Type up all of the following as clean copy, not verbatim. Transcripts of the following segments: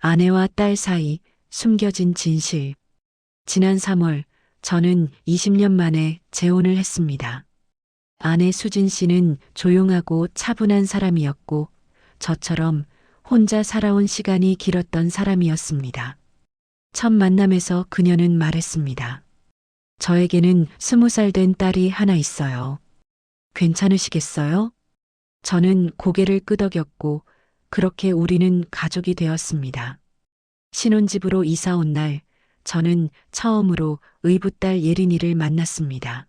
아내와 딸 사이 숨겨진 진실. 지난 3월 저는 20년 만에 재혼을 했습니다. 아내 수진 씨는 조용하고 차분한 사람이었고 저처럼 혼자 살아온 시간이 길었던 사람이었습니다. 첫 만남에서 그녀는 말했습니다. 저에게는 20살 된 딸이 하나 있어요. 괜찮으시겠어요? 저는 고개를 끄덕였고 그렇게 우리는 가족이 되었습니다. 신혼집으로 이사 온 날 저는 처음으로 의붓딸 예린이를 만났습니다.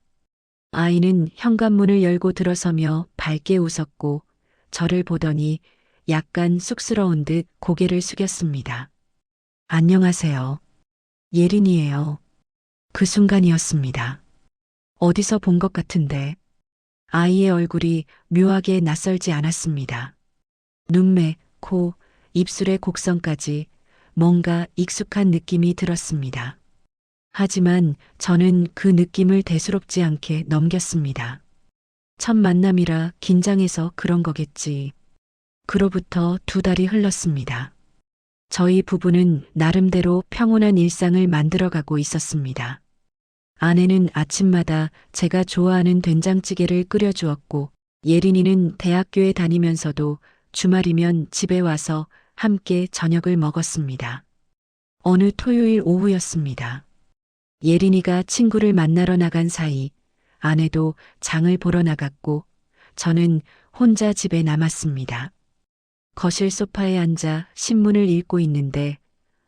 아이는 현관문을 열고 들어서며 밝게 웃었고 저를 보더니 약간 쑥스러운 듯 고개를 숙였습니다. 안녕하세요. 예린이에요. 그 순간이었습니다. 어디서 본 것 같은데 아이의 얼굴이 묘하게 낯설지 않았습니다. 눈매, 코, 입술의 곡선까지 뭔가 익숙한 느낌이 들었습니다. 하지만 저는 그 느낌을 대수롭지 않게 넘겼습니다. 첫 만남이라 긴장해서 그런 거겠지. 그로부터 2달이 흘렀습니다. 저희 부부는 나름대로 평온한 일상을 만들어가고 있었습니다. 아내는 아침마다 제가 좋아하는 된장찌개를 끓여주었고 예린이는 대학교에 다니면서도 주말이면 집에 와서 함께 저녁을 먹었습니다. 어느 토요일 오후였습니다. 예린이가 친구를 만나러 나간 사이 아내도 장을 보러 나갔고 저는 혼자 집에 남았습니다. 거실 소파에 앉아 신문을 읽고 있는데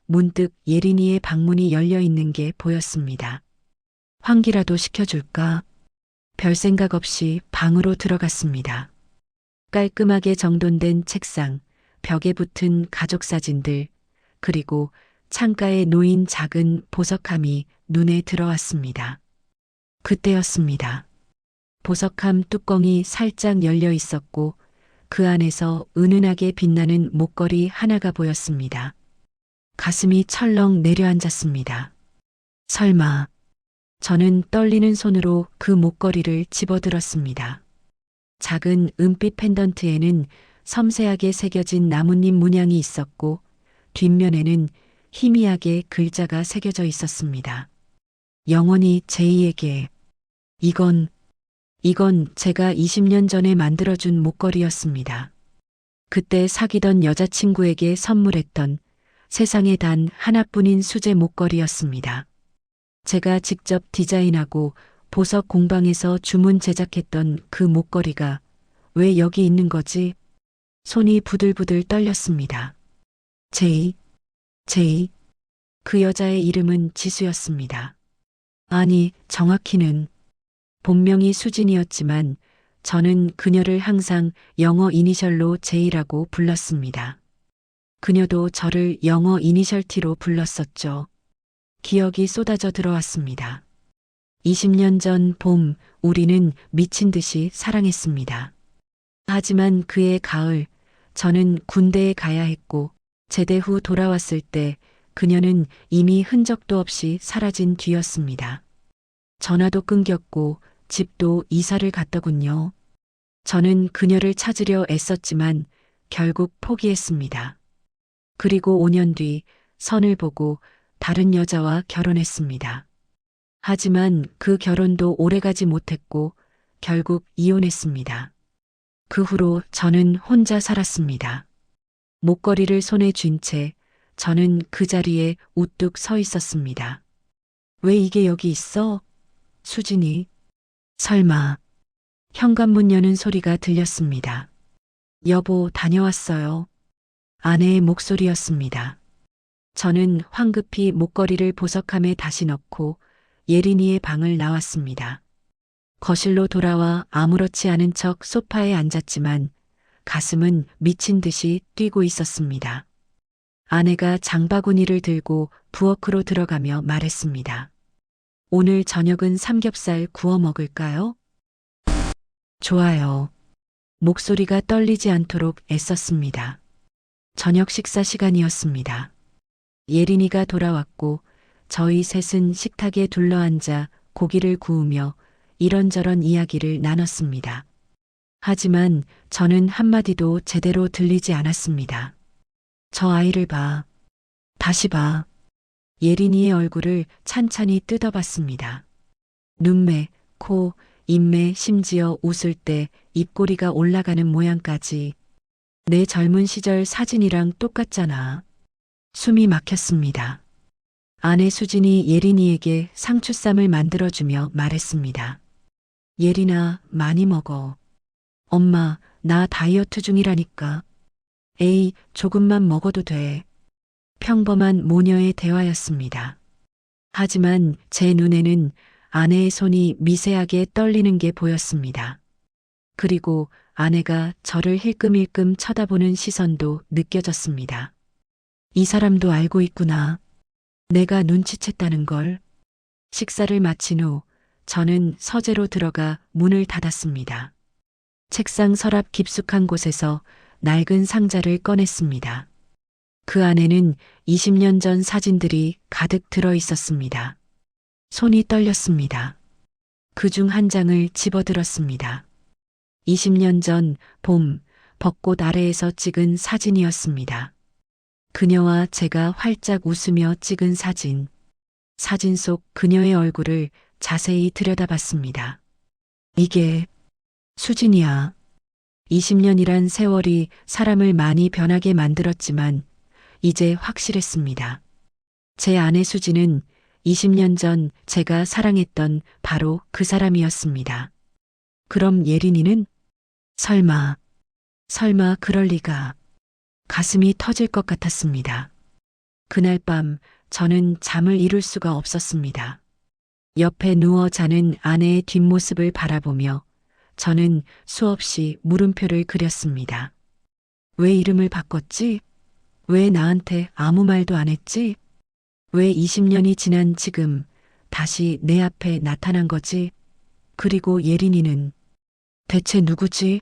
문득 예린이의 방문이 열려 있는 게 보였습니다. 환기라도 시켜줄까? 별 생각 없이 방으로 들어갔습니다. 깔끔하게 정돈된 책상, 벽에 붙은 가족 사진들, 그리고 창가에 놓인 작은 보석함이 눈에 들어왔습니다. 그때였습니다. 보석함 뚜껑이 살짝 열려 있었고 그 안에서 은은하게 빛나는 목걸이 하나가 보였습니다. 가슴이 철렁 내려앉았습니다. 설마. 저는 떨리는 손으로 그 목걸이를 집어들었습니다. 작은 은빛 펜던트에는 섬세하게 새겨진 나뭇잎 문양이 있었고 뒷면에는 희미하게 글자가 새겨져 있었습니다. 영원히 제이에게. 이건 제가 20년 전에 만들어준 목걸이였습니다. 그때 사귀던 여자친구에게 선물했던 세상에 단 하나뿐인 수제 목걸이였습니다. 제가 직접 디자인하고 보석 공방에서 주문 제작했던 그 목걸이가 왜 여기 있는 거지? 손이 부들부들 떨렸습니다. 제이. 그 여자의 이름은 지수였습니다. 아니, 정확히는 본명이 수진이었지만 저는 그녀를 항상 영어 이니셜로 제이라고 불렀습니다. 그녀도 저를 영어 이니셜 T로 불렀었죠. 기억이 쏟아져 들어왔습니다. 20년 전 봄, 우리는 미친 듯이 사랑했습니다. 하지만 그해 가을, 저는 군대에 가야 했고, 제대 후 돌아왔을 때 그녀는 이미 흔적도 없이 사라진 뒤였습니다. 전화도 끊겼고, 집도 이사를 갔더군요. 저는 그녀를 찾으려 애썼지만 결국 포기했습니다. 그리고 5년 뒤 선을 보고 다른 여자와 결혼했습니다. 하지만 그 결혼도 오래가지 못했고 결국 이혼했습니다. 그 후로 저는 혼자 살았습니다. 목걸이를 손에 쥔 채 저는 그 자리에 우뚝 서 있었습니다. 왜 이게 여기 있어? 수진이. 설마. 현관문 여는 소리가 들렸습니다. 여보, 다녀왔어요. 아내의 목소리였습니다. 저는 황급히 목걸이를 보석함에 다시 넣고 예린이의 방을 나왔습니다. 거실로 돌아와 아무렇지 않은 척 소파에 앉았지만 가슴은 미친 듯이 뛰고 있었습니다. 아내가 장바구니를 들고 부엌으로 들어가며 말했습니다. 오늘 저녁은 삼겹살 구워 먹을까요? 좋아요. 목소리가 떨리지 않도록 애썼습니다. 저녁 식사 시간이었습니다. 예린이가 돌아왔고 저희 셋은 식탁에 둘러앉아 고기를 구우며 이런저런 이야기를 나눴습니다. 하지만 저는 한마디도 제대로 들리지 않았습니다. 저 아이를 봐. 다시 봐. 예린이의 얼굴을 찬찬히 뜯어봤습니다. 눈매, 코, 입매, 심지어 웃을 때 입꼬리가 올라가는 모양까지 내 젊은 시절 사진이랑 똑같잖아. 숨이 막혔습니다. 아내 수진이 예린이에게 상추쌈을 만들어주며 말했습니다. 예린아, 많이 먹어. 엄마, 나 다이어트 중이라니까. 에이, 조금만 먹어도 돼. 평범한 모녀의 대화였습니다. 하지만 제 눈에는 아내의 손이 미세하게 떨리는 게 보였습니다. 그리고 아내가 저를 힐끔힐끔 쳐다보는 시선도 느껴졌습니다. 이 사람도 알고 있구나. 내가 눈치챘다는 걸. 식사를 마친 후 저는 서재로 들어가 문을 닫았습니다. 책상 서랍 깊숙한 곳에서 낡은 상자를 꺼냈습니다. 그 안에는 20년 전 사진들이 가득 들어 있었습니다. 손이 떨렸습니다. 그중 한 장을 집어들었습니다. 20년 전 봄, 벚꽃 아래에서 찍은 사진이었습니다. 그녀와 제가 활짝 웃으며 찍은 사진. 사진 속 그녀의 얼굴을 자세히 들여다봤습니다. 이게 수진이야. 20년이란 세월이 사람을 많이 변하게 만들었지만 이제 확실했습니다. 제 아내 수진은 20년 전 제가 사랑했던 바로 그 사람이었습니다. 그럼 예린이는? 설마 그럴 리가. 가슴이 터질 것 같았습니다. 그날 밤 저는 잠을 이룰 수가 없었습니다. 옆에 누워 자는 아내의 뒷모습을 바라보며 저는 수없이 물음표를 그렸습니다. 왜 이름을 바꿨지? 왜 나한테 아무 말도 안 했지? 왜 20년이 지난 지금 다시 내 앞에 나타난 거지? 그리고 예린이는 대체 누구지?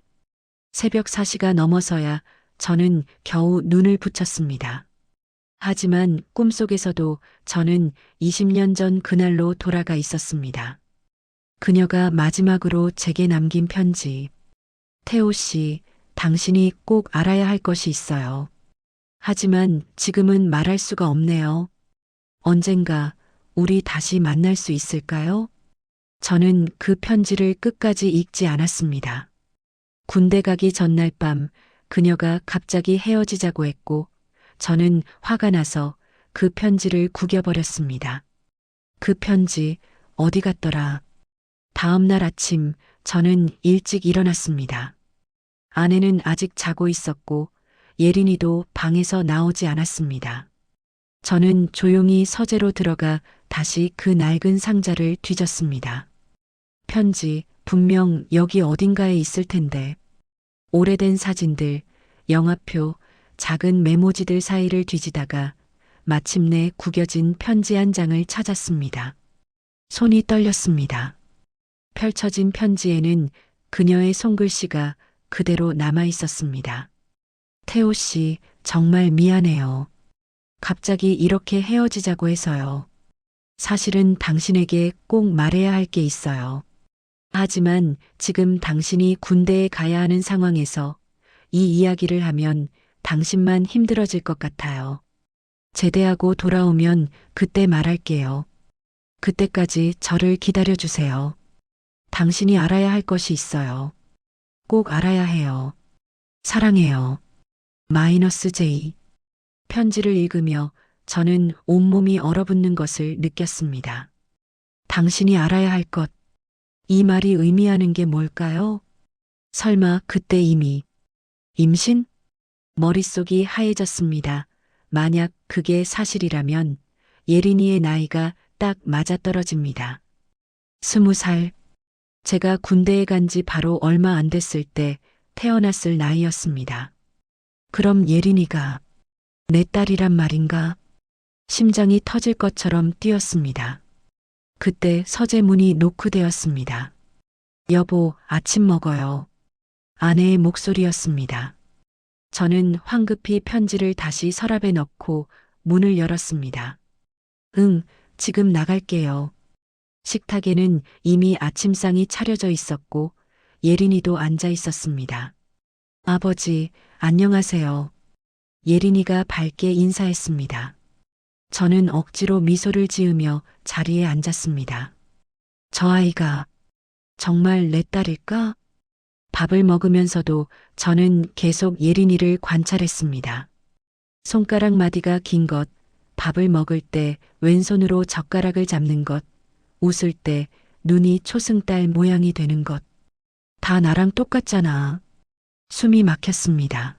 새벽 4시가 넘어서야 저는 겨우 눈을 붙였습니다. 하지만 꿈속에서도 저는 20년 전 그날로 돌아가 있었습니다. 그녀가 마지막으로 제게 남긴 편지. 태호 씨, 당신이 꼭 알아야 할 것이 있어요. 하지만 지금은 말할 수가 없네요. 언젠가 우리 다시 만날 수 있을까요? 저는 그 편지를 끝까지 읽지 않았습니다. 군대 가기 전날 밤 그녀가 갑자기 헤어지자고 했고 저는 화가 나서 그 편지를 구겨버렸습니다. 그 편지 어디 갔더라? 다음 날 아침 저는 일찍 일어났습니다. 아내는 아직 자고 있었고 예린이도 방에서 나오지 않았습니다. 저는 조용히 서재로 들어가 다시 그 낡은 상자를 뒤졌습니다. 편지 분명 여기 어딘가에 있을 텐데. 오래된 사진들, 영화표, 작은 메모지들 사이를 뒤지다가 마침내 구겨진 편지 한 장을 찾았습니다. 손이 떨렸습니다. 펼쳐진 편지에는 그녀의 손글씨가 그대로 남아 있었습니다. 태호 씨, 정말 미안해요. 갑자기 이렇게 헤어지자고 해서요. 사실은 당신에게 꼭 말해야 할 게 있어요. 하지만 지금 당신이 군대에 가야 하는 상황에서 이 이야기를 하면 당신만 힘들어질 것 같아요. 제대하고 돌아오면 그때 말할게요. 그때까지 저를 기다려주세요. 당신이 알아야 할 것이 있어요. 꼭 알아야 해요. 사랑해요. -J. 편지를 읽으며 저는 온몸이 얼어붙는 것을 느꼈습니다. 당신이 알아야 할 것. 이 말이 의미하는 게 뭘까요? 설마 그때 이미 임신? 머릿속이 하얘졌습니다. 만약 그게 사실이라면 예린이의 나이가 딱 맞아떨어집니다. 20살. 제가 군대에 간 지 바로 얼마 안 됐을 때 태어났을 나이였습니다. 그럼 예린이가 내 딸이란 말인가? 심장이 터질 것처럼 뛰었습니다. 그때 서재 문이 노크되었습니다. 여보, 아침 먹어요. 아내의 목소리였습니다. 저는 황급히 편지를 다시 서랍에 넣고 문을 열었습니다. 응, 지금 나갈게요. 식탁에는 이미 아침상이 차려져 있었고 예린이도 앉아 있었습니다. 아버지, 안녕하세요. 예린이가 밝게 인사했습니다. 저는 억지로 미소를 지으며 자리에 앉았습니다. 저 아이가 정말 내 딸일까? 밥을 먹으면서도 저는 계속 예린이를 관찰했습니다. 손가락 마디가 긴 것, 밥을 먹을 때 왼손으로 젓가락을 잡는 것, 웃을 때 눈이 초승달 모양이 되는 것. 다 나랑 똑같잖아. 숨이 막혔습니다.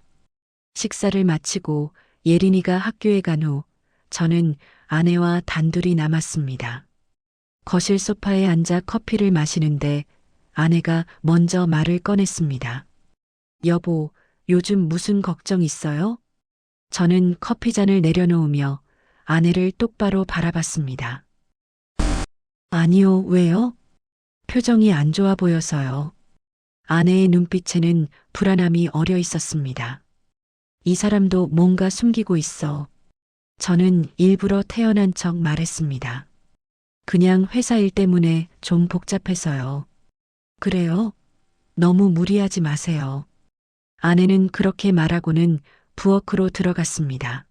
식사를 마치고 예린이가 학교에 간 후 저는 아내와 단둘이 남았습니다. 거실 소파에 앉아 커피를 마시는데 아내가 먼저 말을 꺼냈습니다. 여보, 요즘 무슨 걱정 있어요? 저는 커피잔을 내려놓으며 아내를 똑바로 바라봤습니다. 아니요, 왜요? 표정이 안 좋아 보여서요. 아내의 눈빛에는 불안함이 어려 있었습니다. 이 사람도 뭔가 숨기고 있어. 저는 일부러 태어난 척 말했습니다. 그냥 회사 일 때문에 좀 복잡해서요. 그래요? 너무 무리하지 마세요. 아내는 그렇게 말하고는 부엌으로 들어갔습니다.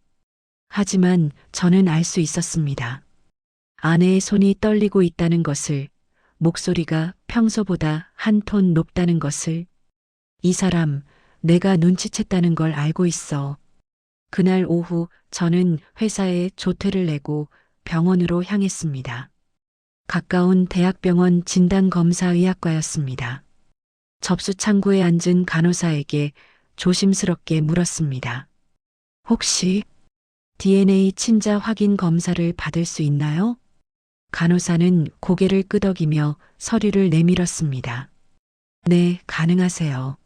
하지만 저는 알 수 있었습니다. 아내의 손이 떨리고 있다는 것을, 목소리가 평소보다 한 톤 높다는 것을, 이 사람 내가 눈치챘다는 걸 알고 있어. 그날 오후 저는 회사에 조퇴를 내고 병원으로 향했습니다. 가까운 대학병원 진단검사의학과였습니다. 접수 창구에 앉은 간호사에게 조심스럽게 물었습니다. 혹시 DNA 친자 확인 검사를 받을 수 있나요? 간호사는 고개를 끄덕이며 서류를 내밀었습니다. 네, 가능하세요.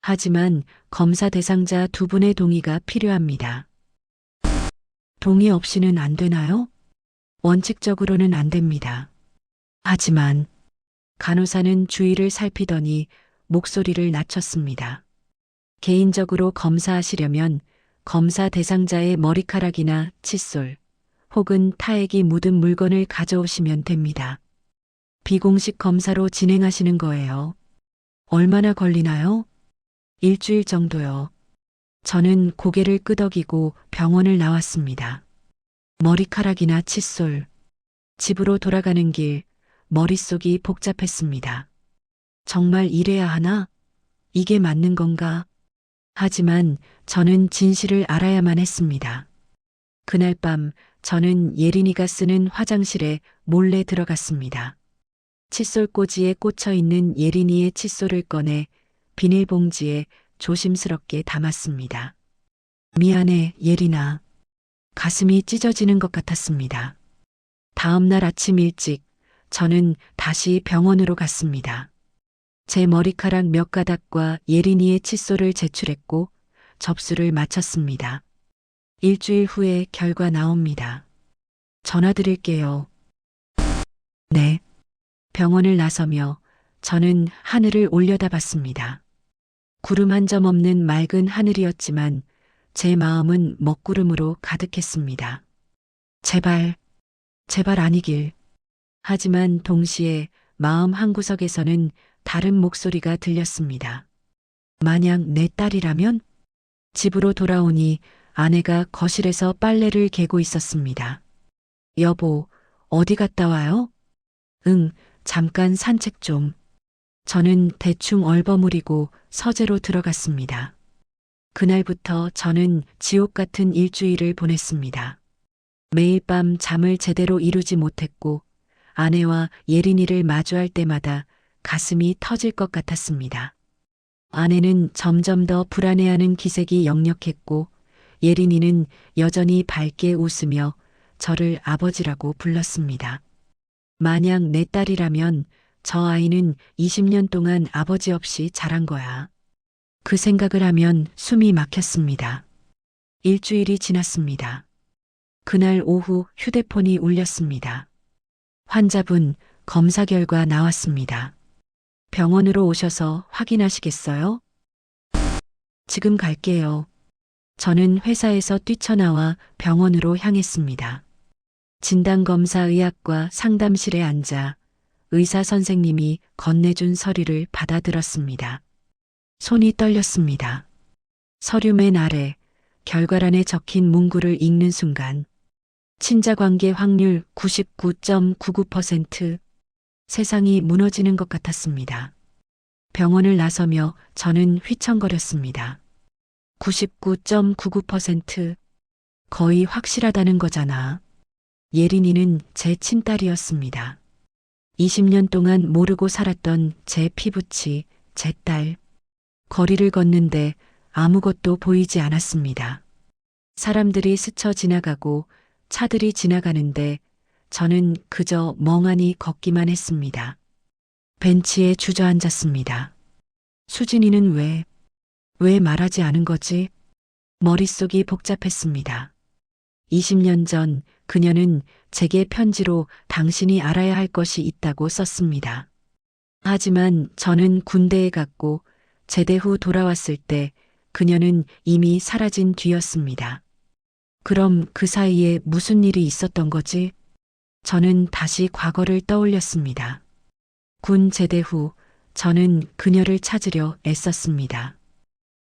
하지만 검사 대상자 두 분의 동의가 필요합니다. 동의 없이는 안 되나요? 원칙적으로는 안 됩니다. 하지만 간호사는 주위를 살피더니 목소리를 낮췄습니다. 개인적으로 검사하시려면 검사 대상자의 머리카락이나 칫솔 혹은 타액이 묻은 물건을 가져오시면 됩니다. 비공식 검사로 진행하시는 거예요. 얼마나 걸리나요? 일주일 정도요. 저는 고개를 끄덕이고 병원을 나왔습니다. 머리카락이나 칫솔. 집으로 돌아가는 길, 머릿속이 복잡했습니다. 정말 이래야 하나? 이게 맞는 건가? 하지만 저는 진실을 알아야만 했습니다. 그날 밤 저는 예린이가 쓰는 화장실에 몰래 들어갔습니다. 칫솔 꽂이에 꽂혀 있는 예린이의 칫솔을 꺼내 비닐봉지에 조심스럽게 담았습니다. 미안해, 예린아. 가슴이 찢어지는 것 같았습니다. 다음 날 아침 일찍 저는 다시 병원으로 갔습니다. 제 머리카락 몇 가닥과 예린이의 칫솔을 제출했고 접수를 마쳤습니다. 일주일 후에 결과 나옵니다. 전화 드릴게요. 네. 병원을 나서며 저는 하늘을 올려다봤습니다. 구름 한 점 없는 맑은 하늘이었지만 제 마음은 먹구름으로 가득했습니다. 제발, 제발 아니길. 하지만 동시에 마음 한구석에서는 다른 목소리가 들렸습니다. 만약 내 딸이라면? 집으로 돌아오니 아내가 거실에서 빨래를 개고 있었습니다. 여보, 어디 갔다 와요? 응, 잠깐 산책 좀. 저는 대충 얼버무리고 서재로 들어갔습니다. 그날부터 저는 지옥 같은 일주일을 보냈습니다. 매일 밤 잠을 제대로 이루지 못했고 아내와 예린이를 마주할 때마다 가슴이 터질 것 같았습니다. 아내는 점점 더 불안해하는 기색이 역력했고 예린이는 여전히 밝게 웃으며 저를 아버지라고 불렀습니다. 만약 내 딸이라면 저 아이는 20년 동안 아버지 없이 자란 거야. 그 생각을 하면 숨이 막혔습니다. 일주일이 지났습니다. 그날 오후 휴대폰이 울렸습니다. 환자분 검사 결과 나왔습니다. 병원으로 오셔서 확인하시겠어요? 지금 갈게요. 저는 회사에서 뛰쳐나와 병원으로 향했습니다. 진단검사의학과 상담실에 앉아 의사 선생님이 건네준 서류를 받아들었습니다. 손이 떨렸습니다. 서류 맨 아래 결과란에 적힌 문구를 읽는 순간 친자관계 확률 99.99%. 세상이 무너지는 것 같았습니다. 병원을 나서며 저는 휘청거렸습니다. 99.99%. 거의 확실하다는 거잖아. 예린이는 제 친딸이었습니다. 20년 동안 모르고 살았던 제 피부치, 제 딸. 거리를 걷는데 아무것도 보이지 않았습니다. 사람들이 스쳐 지나가고 차들이 지나가는데 저는 그저 멍하니 걷기만 했습니다. 벤치에 주저앉았습니다. 수진이는 왜 말하지 않은 거지? 머릿속이 복잡했습니다. 20년 전 그녀는 제게 편지로 당신이 알아야 할 것이 있다고 썼습니다. 하지만 저는 군대에 갔고 제대 후 돌아왔을 때 그녀는 이미 사라진 뒤였습니다. 그럼 그 사이에 무슨 일이 있었던 거지? 저는 다시 과거를 떠올렸습니다. 군 제대 후 저는 그녀를 찾으려 애썼습니다.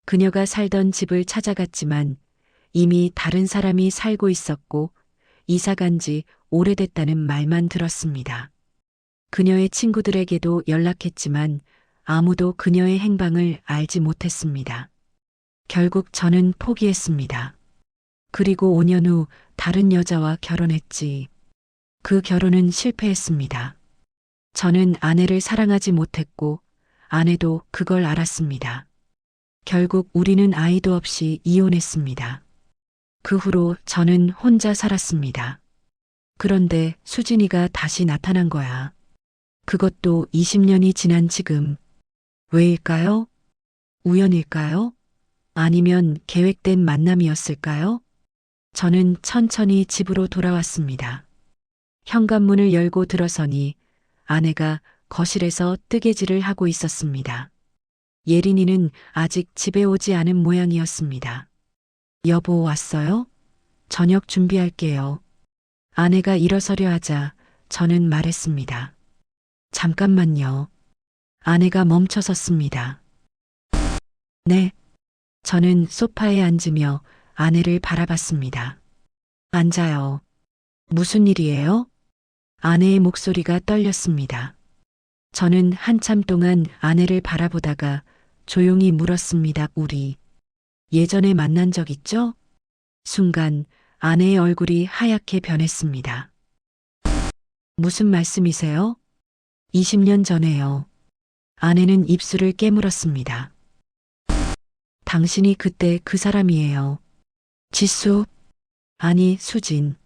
그녀가 살던 집을 찾아갔지만 이미 다른 사람이 살고 있었고 이사 간 지 오래됐다는 말만 들었습니다. 그녀의 친구들에게도 연락했지만 아무도 그녀의 행방을 알지 못했습니다. 결국 저는 포기했습니다. 그리고 5년 후 다른 여자와 결혼했지. 그 결혼은 실패했습니다. 저는 아내를 사랑하지 못했고 아내도 그걸 알았습니다. 결국 우리는 아이도 없이 이혼했습니다. 그 후로 저는 혼자 살았습니다. 그런데 수진이가 다시 나타난 거야. 그것도 20년이 지난 지금. 왜일까요? 우연일까요? 아니면 계획된 만남이었을까요? 저는 천천히 집으로 돌아왔습니다. 현관문을 열고 들어서니 아내가 거실에서 뜨개질을 하고 있었습니다. 예린이는 아직 집에 오지 않은 모양이었습니다. 여보 왔어요? 저녁 준비할게요. 아내가 일어서려 하자 저는 말했습니다. 잠깐만요. 아내가 멈춰섰습니다. 네. 저는 소파에 앉으며 아내를 바라봤습니다. 앉아요. 무슨 일이에요? 아내의 목소리가 떨렸습니다. 저는 한참 동안 아내를 바라보다가 조용히 물었습니다. 우리 예전에 만난 적 있죠? 순간 아내의 얼굴이 하얗게 변했습니다. 무슨 말씀이세요? 20년 전에요. 아내는 입술을 깨물었습니다. 당신이 그때 그 사람이에요. 지수? 아니, 수진.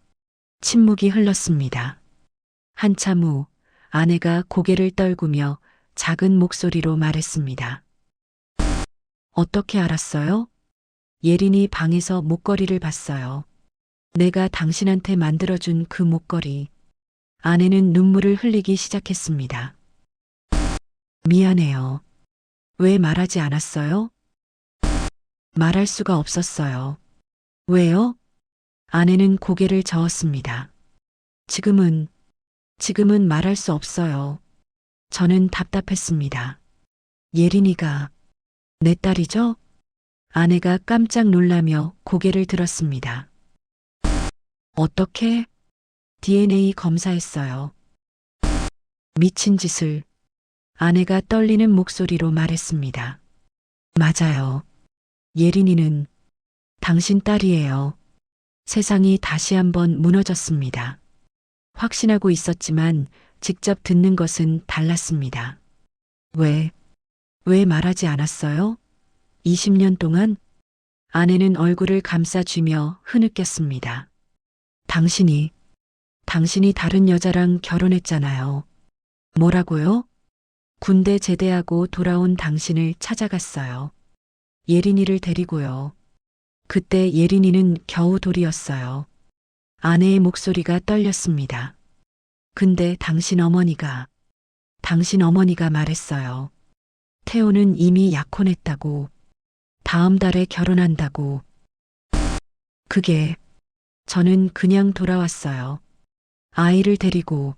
침묵이 흘렀습니다. 한참 후 아내가 고개를 떨구며 작은 목소리로 말했습니다. 어떻게 알았어요? 예린이 방에서 목걸이를 봤어요. 내가 당신한테 만들어준 그 목걸이. 아내는 눈물을 흘리기 시작했습니다. 미안해요. 왜 말하지 않았어요? 말할 수가 없었어요. 왜요? 아내는 고개를 저었습니다. 지금은 말할 수 없어요. 저는 답답했습니다. 예린이가 내 딸이죠? 아내가 깜짝 놀라며 고개를 들었습니다. 어떻게? DNA 검사했어요. 미친 짓을. 아내가 떨리는 목소리로 말했습니다. 맞아요. 예린이는 당신 딸이에요. 세상이 다시 한번 무너졌습니다. 확신하고 있었지만 직접 듣는 것은 달랐습니다. 왜 말하지 않았어요? 20년 동안? 아내는 얼굴을 감싸쥐며 흐느꼈습니다. 당신이 다른 여자랑 결혼했잖아요. 뭐라고요? 군대 제대하고 돌아온 당신을 찾아갔어요. 예린이를 데리고요. 그때 예린이는 겨우 돌이었어요. 아내의 목소리가 떨렸습니다. 근데 당신 어머니가 말했어요. 태호는 이미 약혼했다고. 다음 달에 결혼한다고. 저는 그냥 돌아왔어요. 아이를 데리고,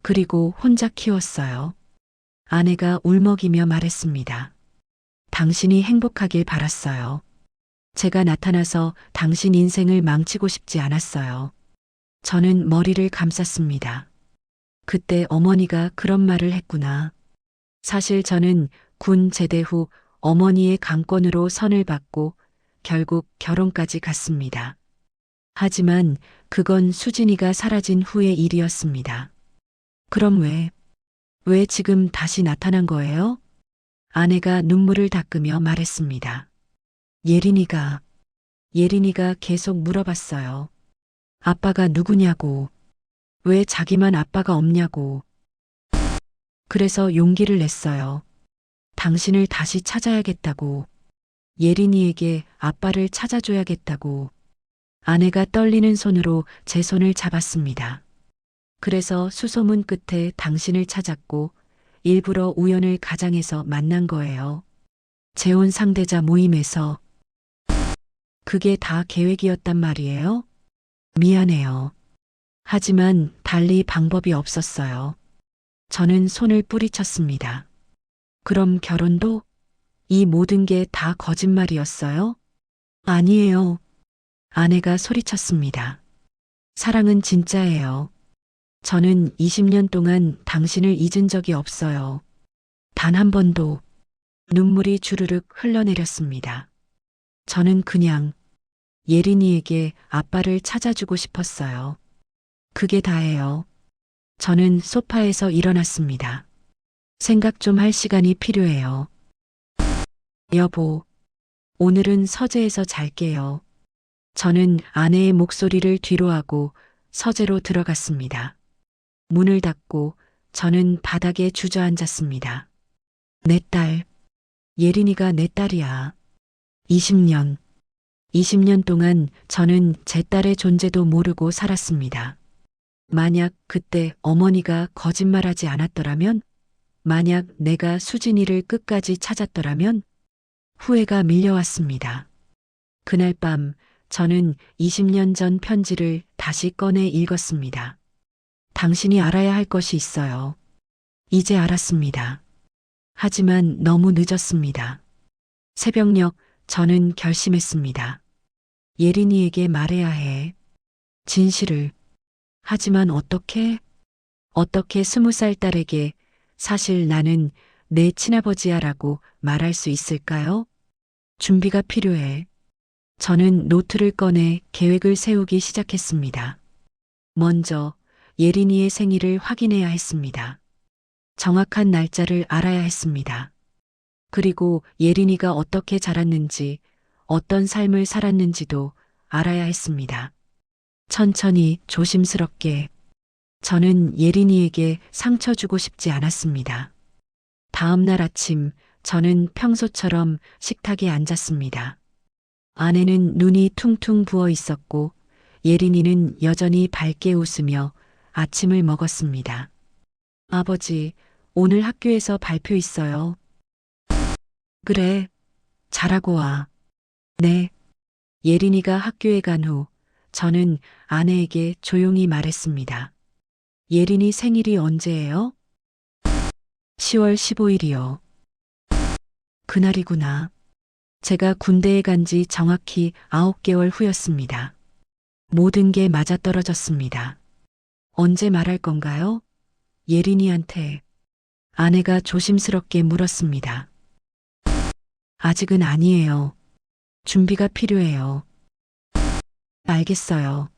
그리고 혼자 키웠어요. 아내가 울먹이며 말했습니다. 당신이 행복하길 바랐어요. 제가 나타나서 당신 인생을 망치고 싶지 않았어요. 저는 머리를 감쌌습니다. 그때 어머니가 그런 말을 했구나. 사실 저는 군 제대 후 어머니의 강권으로 선을 받고 결국 결혼까지 갔습니다. 하지만 그건 수진이가 사라진 후의 일이었습니다. 그럼 왜 지금 다시 나타난 거예요? 아내가 눈물을 닦으며 말했습니다. 예린이가 계속 물어봤어요. 아빠가 누구냐고, 왜 자기만 아빠가 없냐고. 그래서 용기를 냈어요. 당신을 다시 찾아야겠다고. 예린이에게 아빠를 찾아줘야겠다고. 아내가 떨리는 손으로 제 손을 잡았습니다. 그래서 수소문 끝에 당신을 찾았고 일부러 우연을 가장해서 만난 거예요. 재혼 상대자 모임에서. 그게 다 계획이었단 말이에요? 미안해요. 하지만 달리 방법이 없었어요. 저는 손을 뿌리쳤습니다. 그럼 결혼도? 이 모든 게 다 거짓말이었어요? 아니에요. 아내가 소리쳤습니다. 사랑은 진짜예요. 저는 20년 동안 당신을 잊은 적이 없어요. 단 한 번도. 눈물이 주르륵 흘러내렸습니다. 저는 그냥 예린이에게 아빠를 찾아주고 싶었어요. 그게 다예요. 저는 소파에서 일어났습니다. 생각 좀 할 시간이 필요해요. 여보, 오늘은 서재에서 잘게요. 저는 아내의 목소리를 뒤로하고 서재로 들어갔습니다. 문을 닫고 저는 바닥에 주저앉았습니다. 내 딸, 예린이가 내 딸이야. 20년 동안 저는 제 딸의 존재도 모르고 살았습니다. 만약 그때 어머니가 거짓말하지 않았더라면, 만약 내가 수진이를 끝까지 찾았더라면, 후회가 밀려왔습니다. 그날 밤 저는 20년 전 편지를 다시 꺼내 읽었습니다. 당신이 알아야 할 것이 있어요. 이제 알았습니다. 하지만 너무 늦었습니다. 새벽녘 저는 결심했습니다. 예린이에게 말해야 해. 진실을. 하지만 어떻게? 어떻게 20살 딸에게 사실 나는 내 친아버지야라고 말할 수 있을까요? 준비가 필요해. 저는 노트를 꺼내 계획을 세우기 시작했습니다. 먼저 예린이의 생일을 확인해야 했습니다. 정확한 날짜를 알아야 했습니다. 그리고 예린이가 어떻게 자랐는지, 어떤 삶을 살았는지도 알아야 했습니다. 천천히 조심스럽게. 저는 예린이에게 상처 주고 싶지 않았습니다. 다음 날 아침 저는 평소처럼 식탁에 앉았습니다. 아내는 눈이 퉁퉁 부어 있었고 예린이는 여전히 밝게 웃으며 아침을 먹었습니다. 아버지, 오늘 학교에서 발표 있어요. 그래, 잘하고 와. 네. 예린이가 학교에 간 후 저는 아내에게 조용히 말했습니다. 예린이 생일이 언제예요? 10월 15일이요. 그날이구나. 제가 군대에 간 지 정확히 9개월 후였습니다. 모든 게 맞아떨어졌습니다. 언제 말할 건가요? 예린이한테. 아내가 조심스럽게 물었습니다. 아직은 아니에요. 준비가 필요해요. 알겠어요.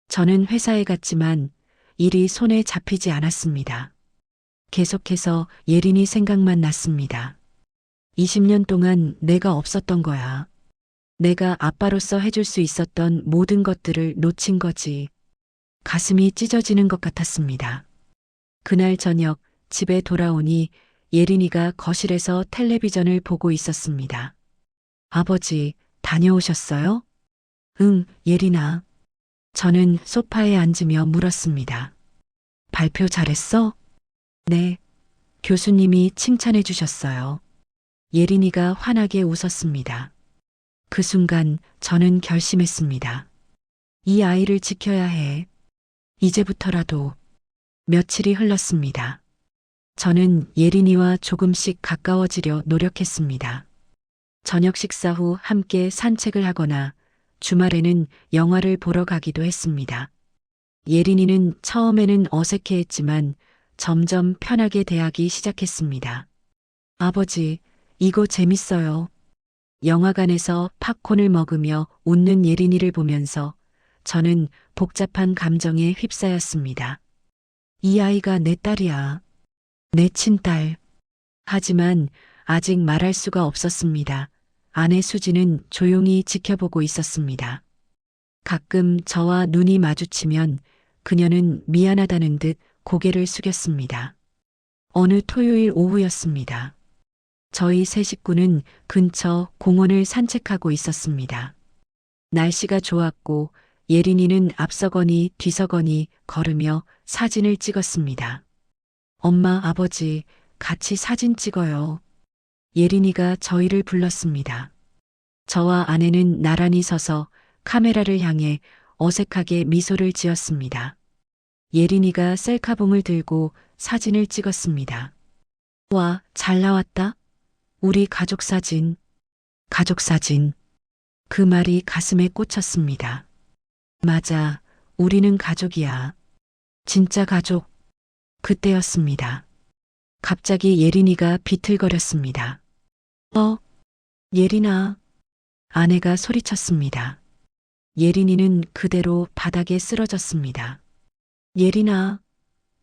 저는 회사에 갔지만 일이 손에 잡히지 않았습니다. 계속해서 예린이 생각만 났습니다. 20년 동안 내가 없었던 거야. 내가 아빠로서 해줄 수 있었던 모든 것들을 놓친 거지. 가슴이 찢어지는 것 같았습니다. 그날 저녁 집에 돌아오니 예린이가 거실에서 텔레비전을 보고 있었습니다. 아버지, 다녀오셨어요? 응, 예린아. 저는 소파에 앉으며 물었습니다. 발표 잘했어? 네. 교수님이 칭찬해 주셨어요. 예린이가 환하게 웃었습니다. 그 순간 저는 결심했습니다. 이 아이를 지켜야 해. 이제부터라도. 며칠이 흘렀습니다. 저는 예린이와 조금씩 가까워지려 노력했습니다. 저녁 식사 후 함께 산책을 하거나 주말에는 영화를 보러 가기도 했습니다. 예린이는 처음에는 어색해했지만 점점 편하게 대하기 시작했습니다. 아버지, 이거 재밌어요. 영화관에서 팝콘을 먹으며 웃는 예린이를 보면서 저는 복잡한 감정에 휩싸였습니다. 이 아이가 내 딸이야. 내 친딸. 하지만 아직 말할 수가 없었습니다. 아내 수지는 조용히 지켜보고 있었습니다. 가끔 저와 눈이 마주치면 그녀는 미안하다는 듯 고개를 숙였습니다. 어느 토요일 오후였습니다. 저희 세 식구는 근처 공원을 산책하고 있었습니다. 날씨가 좋았고 예린이는 앞서거니 뒤서거니 걸으며 사진을 찍었습니다. 엄마, 아버지, 같이 사진 찍어요. 예린이가 저희를 불렀습니다. 저와 아내는 나란히 서서 카메라를 향해 어색하게 미소를 지었습니다. 예린이가 셀카봉을 들고 사진을 찍었습니다. 와, 잘 나왔다. 우리 가족 사진. 가족 사진. 그 말이 가슴에 꽂혔습니다. 맞아, 우리는 가족이야. 진짜 가족. 그때였습니다. 갑자기 예린이가 비틀거렸습니다. 예린아. 아내가 소리쳤습니다. 예린이는 그대로 바닥에 쓰러졌습니다. 예린아,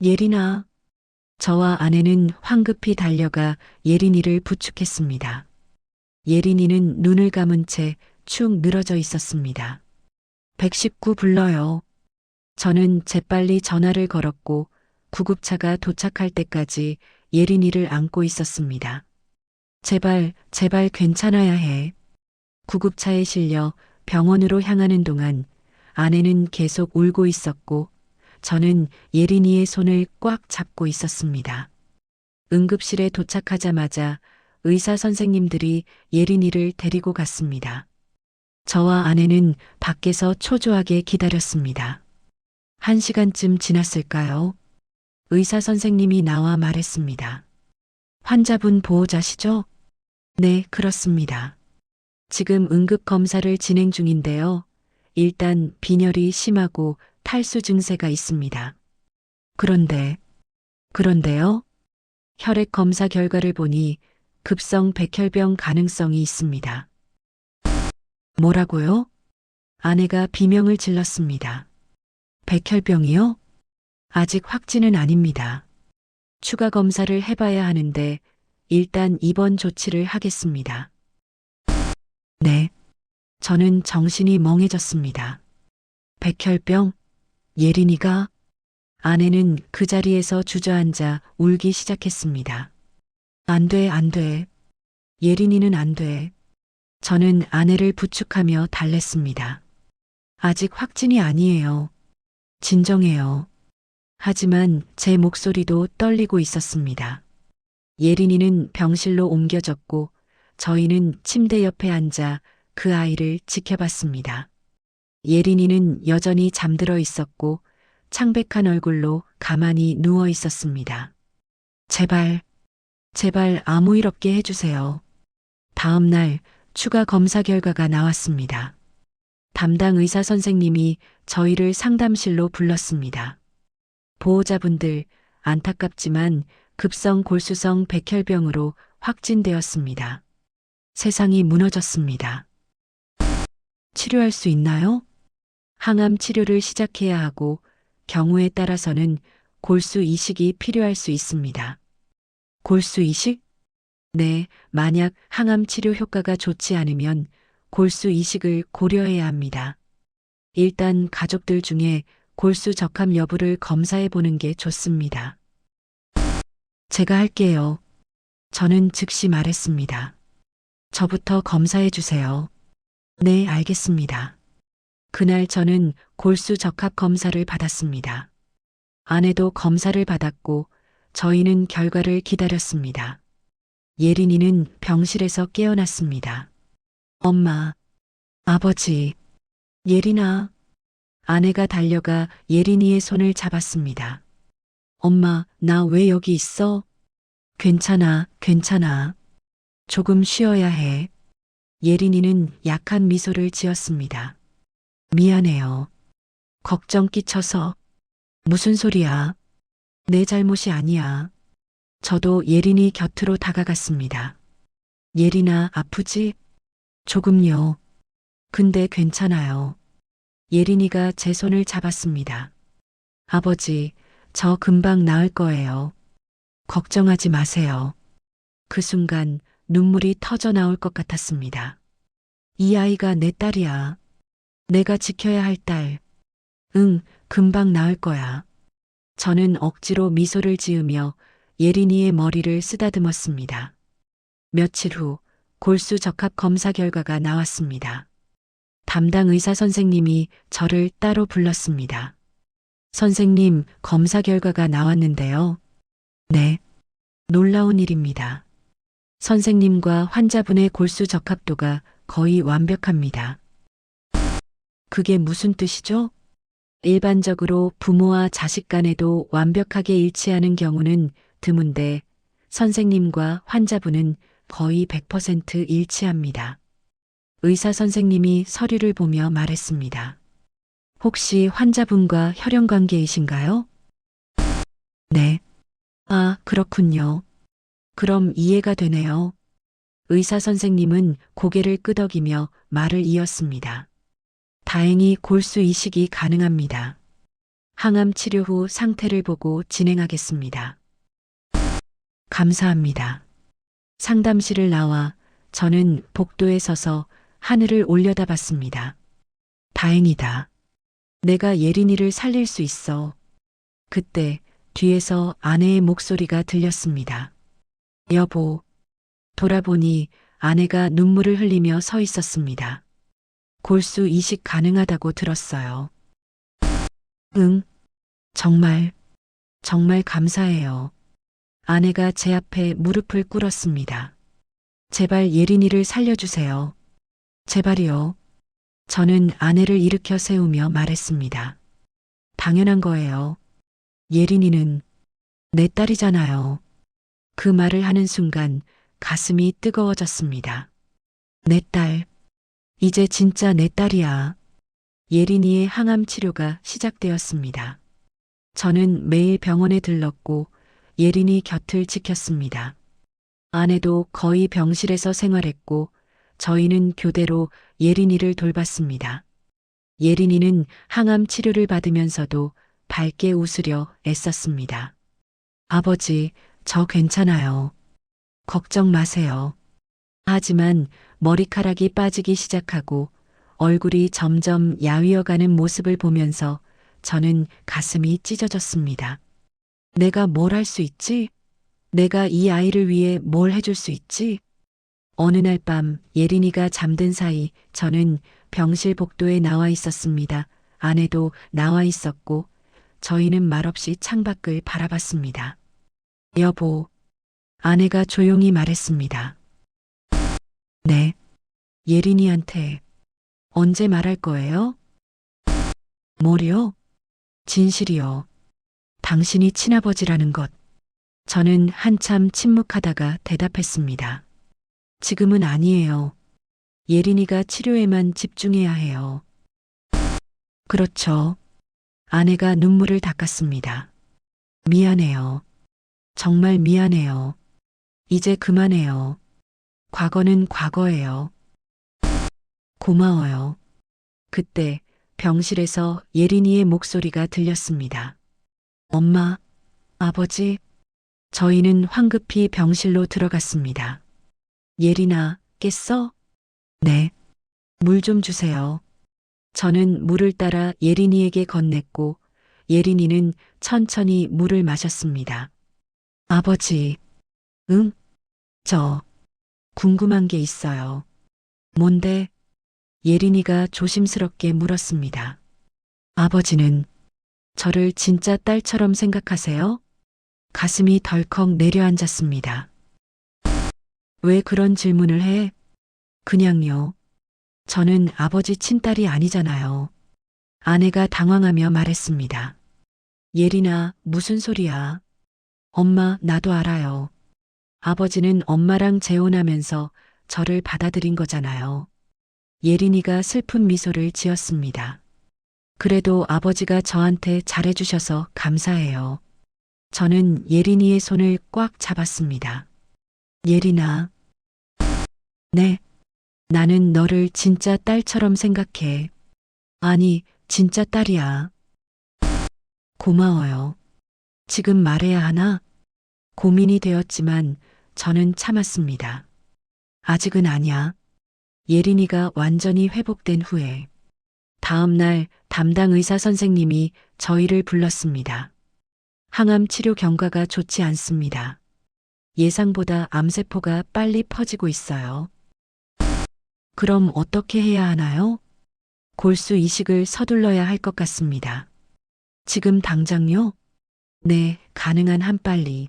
예린아. 저와 아내는 황급히 달려가 예린이를 부축했습니다. 예린이는 눈을 감은 채 축 늘어져 있었습니다. 119 불러요. 저는 재빨리 전화를 걸었고 구급차가 도착할 때까지 예린이를 안고 있었습니다. 제발, 제발 괜찮아야 해. 구급차에 실려 병원으로 향하는 동안 아내는 계속 울고 있었고 저는 예린이의 손을 꽉 잡고 있었습니다. 응급실에 도착하자마자 의사 선생님들이 예린이를 데리고 갔습니다. 저와 아내는 밖에서 초조하게 기다렸습니다. 1시간쯤 지났을까요? 의사 선생님이 나와 말했습니다. 환자분 보호자시죠? 네, 그렇습니다. 지금 응급 검사를 진행 중인데요. 일단 빈혈이 심하고 탈수 증세가 있습니다. 그런데요? 혈액 검사 결과를 보니 급성 백혈병 가능성이 있습니다. 뭐라고요? 아내가 비명을 질렀습니다. 백혈병이요? 아직 확진은 아닙니다. 추가 검사를 해봐야 하는데 일단 입원 조치를 하겠습니다. 네. 저는 정신이 멍해졌습니다. 백혈병? 예린이가? 아내는 그 자리에서 주저앉아 울기 시작했습니다. 안 돼, 안 돼. 예린이는 안 돼. 저는 아내를 부축하며 달랬습니다. 아직 확진이 아니에요. 진정해요. 하지만 제 목소리도 떨리고 있었습니다. 예린이는 병실로 옮겨졌고 저희는 침대 옆에 앉아 그 아이를 지켜봤습니다. 예린이는 여전히 잠들어 있었고 창백한 얼굴로 가만히 누워 있었습니다. 제발, 제발 아무 일 없게 해주세요. 다음 날 추가 검사 결과가 나왔습니다. 담당 의사 선생님이 저희를 상담실로 불렀습니다. 보호자분들, 안타깝지만 급성 골수성 백혈병으로 확진되었습니다. 세상이 무너졌습니다. 치료할 수 있나요? 항암 치료를 시작해야 하고 경우에 따라서는 골수 이식이 필요할 수 있습니다. 골수 이식? 네, 만약 항암 치료 효과가 좋지 않으면 골수 이식을 고려해야 합니다. 일단 가족들 중에 골수 적합 여부를 검사해 보는 게 좋습니다. 제가 할게요. 저는 즉시 말했습니다. 저부터 검사해 주세요. 네, 알겠습니다. 그날 저는 골수 적합 검사를 받았습니다. 아내도 검사를 받았고 저희는 결과를 기다렸습니다. 예린이는 병실에서 깨어났습니다. 엄마, 아버지, 예린아. 아내가 달려가 예린이의 손을 잡았습니다. 엄마, 나 왜 여기 있어? 괜찮아, 괜찮아. 조금 쉬어야 해. 예린이는 약한 미소를 지었습니다. 미안해요. 걱정 끼쳐서. 무슨 소리야? 내 잘못이 아니야. 저도 예린이 곁으로 다가갔습니다. 예린아, 아프지? 조금요. 근데 괜찮아요. 예린이가 제 손을 잡았습니다. 아버지, 저 금방 나을 거예요. 걱정하지 마세요. 그 순간 눈물이 터져 나올 것 같았습니다. 이 아이가 내 딸이야. 내가 지켜야 할 딸. 응, 금방 나을 거야. 저는 억지로 미소를 지으며 예린이의 머리를 쓰다듬었습니다. 며칠 후 골수 적합 검사 결과가 나왔습니다. 담당 의사 선생님이 저를 따로 불렀습니다. 선생님, 검사 결과가 나왔는데요. 네. 놀라운 일입니다. 선생님과 환자분의 골수 적합도가 거의 완벽합니다. 그게 무슨 뜻이죠? 일반적으로 부모와 자식 간에도 완벽하게 일치하는 경우는 드문데 선생님과 환자분은 거의 100% 일치합니다. 의사 선생님이 서류를 보며 말했습니다. 혹시 환자분과 혈연 관계이신가요? 네. 아, 그렇군요. 그럼 이해가 되네요. 의사 선생님은 고개를 끄덕이며 말을 이었습니다. 다행히 골수 이식이 가능합니다. 항암 치료 후 상태를 보고 진행하겠습니다. 감사합니다. 상담실을 나와 저는 복도에 서서 하늘을 올려다봤습니다. 다행이다. 내가 예린이를 살릴 수 있어. 그때 뒤에서 아내의 목소리가 들렸습니다. 여보. 돌아보니 아내가 눈물을 흘리며 서 있었습니다. 골수 이식 가능하다고 들었어요. 응, 정말, 정말 감사해요. 아내가 제 앞에 무릎을 꿇었습니다. 제발 예린이를 살려주세요. 제발이요. 저는 아내를 일으켜 세우며 말했습니다. 당연한 거예요. 예린이는 내 딸이잖아요. 그 말을 하는 순간 가슴이 뜨거워졌습니다. 내 딸. 이제 진짜 내 딸이야. 예린이의 항암 치료가 시작되었습니다. 저는 매일 병원에 들렀고 예린이 곁을 지켰습니다. 아내도 거의 병실에서 생활했고 저희는 교대로 예린이를 돌봤습니다. 예린이는 항암 치료를 받으면서도 밝게 웃으려 애썼습니다. 아버지, 저 괜찮아요. 걱정 마세요. 하지만 머리카락이 빠지기 시작하고 얼굴이 점점 야위어가는 모습을 보면서 저는 가슴이 찢어졌습니다. 내가 뭘 할 수 있지? 내가 이 아이를 위해 뭘 해줄 수 있지? 어느 날 밤 예린이가 잠든 사이 저는 병실 복도에 나와 있었습니다. 아내도 나와 있었고 저희는 말없이 창밖을 바라봤습니다. 여보, 아내가 조용히 말했습니다. 네, 예린이한테 언제 말할 거예요? 뭘요? 진실이요. 당신이 친아버지라는 것. 저는 한참 침묵하다가 대답했습니다. 지금은 아니에요. 예린이가 치료에만 집중해야 해요. 그렇죠. 아내가 눈물을 닦았습니다. 미안해요. 정말 미안해요. 이제 그만해요. 과거는 과거예요. 고마워요. 그때 병실에서 예린이의 목소리가 들렸습니다. 엄마, 아버지, 저희는 황급히 병실로 들어갔습니다. 예린아, 깼어? 네. 물 좀 주세요. 저는 물을 따라 예린이에게 건넸고 예린이는 천천히 물을 마셨습니다. 아버지, 응? 저 궁금한 게 있어요. 뭔데? 예린이가 조심스럽게 물었습니다. 아버지는 저를 진짜 딸처럼 생각하세요? 가슴이 덜컥 내려앉았습니다. 왜 그런 질문을 해? 그냥요. 저는 아버지 친딸이 아니잖아요. 아내가 당황하며 말했습니다. 예린아, 무슨 소리야? 엄마, 나도 알아요. 아버지는 엄마랑 재혼하면서 저를 받아들인 거잖아요. 예린이가 슬픈 미소를 지었습니다. 그래도 아버지가 저한테 잘해주셔서 감사해요. 저는 예린이의 손을 꽉 잡았습니다. 예린아. 네. 나는 너를 진짜 딸처럼 생각해. 아니, 진짜 딸이야. 고마워요. 지금 말해야 하나? 고민이 되었지만 저는 참았습니다. 아직은 아니야. 예린이가 완전히 회복된 후에. 다음 날 담당 의사 선생님이 저희를 불렀습니다. 항암 치료 경과가 좋지 않습니다. 예상보다 암세포가 빨리 퍼지고 있어요. 그럼 어떻게 해야 하나요? 골수 이식을 서둘러야 할 것 같습니다. 지금 당장요? 네, 가능한 한 빨리.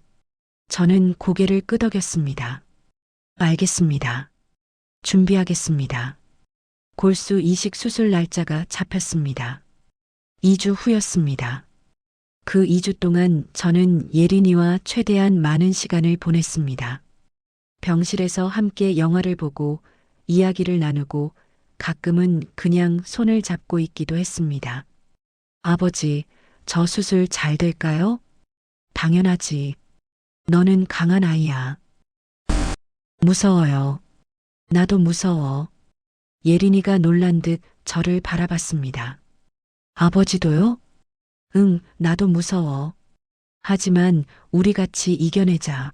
저는 고개를 끄덕였습니다. 알겠습니다. 준비하겠습니다. 골수 이식 수술 날짜가 잡혔습니다. 2주 후였습니다. 그 2주 동안 저는 예린이와 최대한 많은 시간을 보냈습니다. 병실에서 함께 영화를 보고 이야기를 나누고 가끔은 그냥 손을 잡고 있기도 했습니다. 아버지, 저 수술 잘 될까요? 당연하지. 너는 강한 아이야. 무서워요. 나도 무서워. 예린이가 놀란 듯 저를 바라봤습니다. 아버지도요? 응, 나도 무서워. 하지만 우리 같이 이겨내자.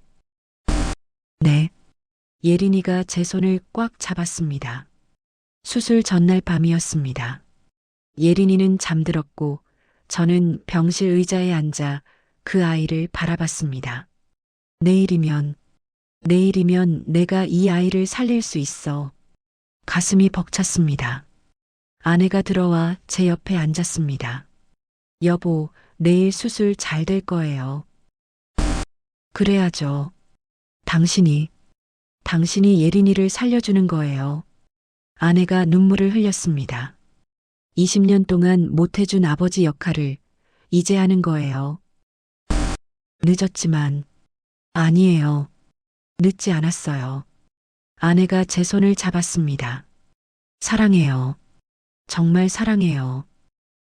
네. 예린이가 제 손을 꽉 잡았습니다. 수술 전날 밤이었습니다. 예린이는 잠들었고 저는 병실 의자에 앉아 그 아이를 바라봤습니다. 내일이면 내가 이 아이를 살릴 수 있어. 가슴이 벅찼습니다. 아내가 들어와 제 옆에 앉았습니다. 여보, 내일 수술 잘 될 거예요. 그래야죠. 당신이 예린이를 살려주는 거예요. 아내가 눈물을 흘렸습니다. 20년 동안 못해준 아버지 역할을 이제 하는 거예요. 늦었지만, 아니에요. 늦지 않았어요. 아내가 제 손을 잡았습니다. 사랑해요. 정말 사랑해요.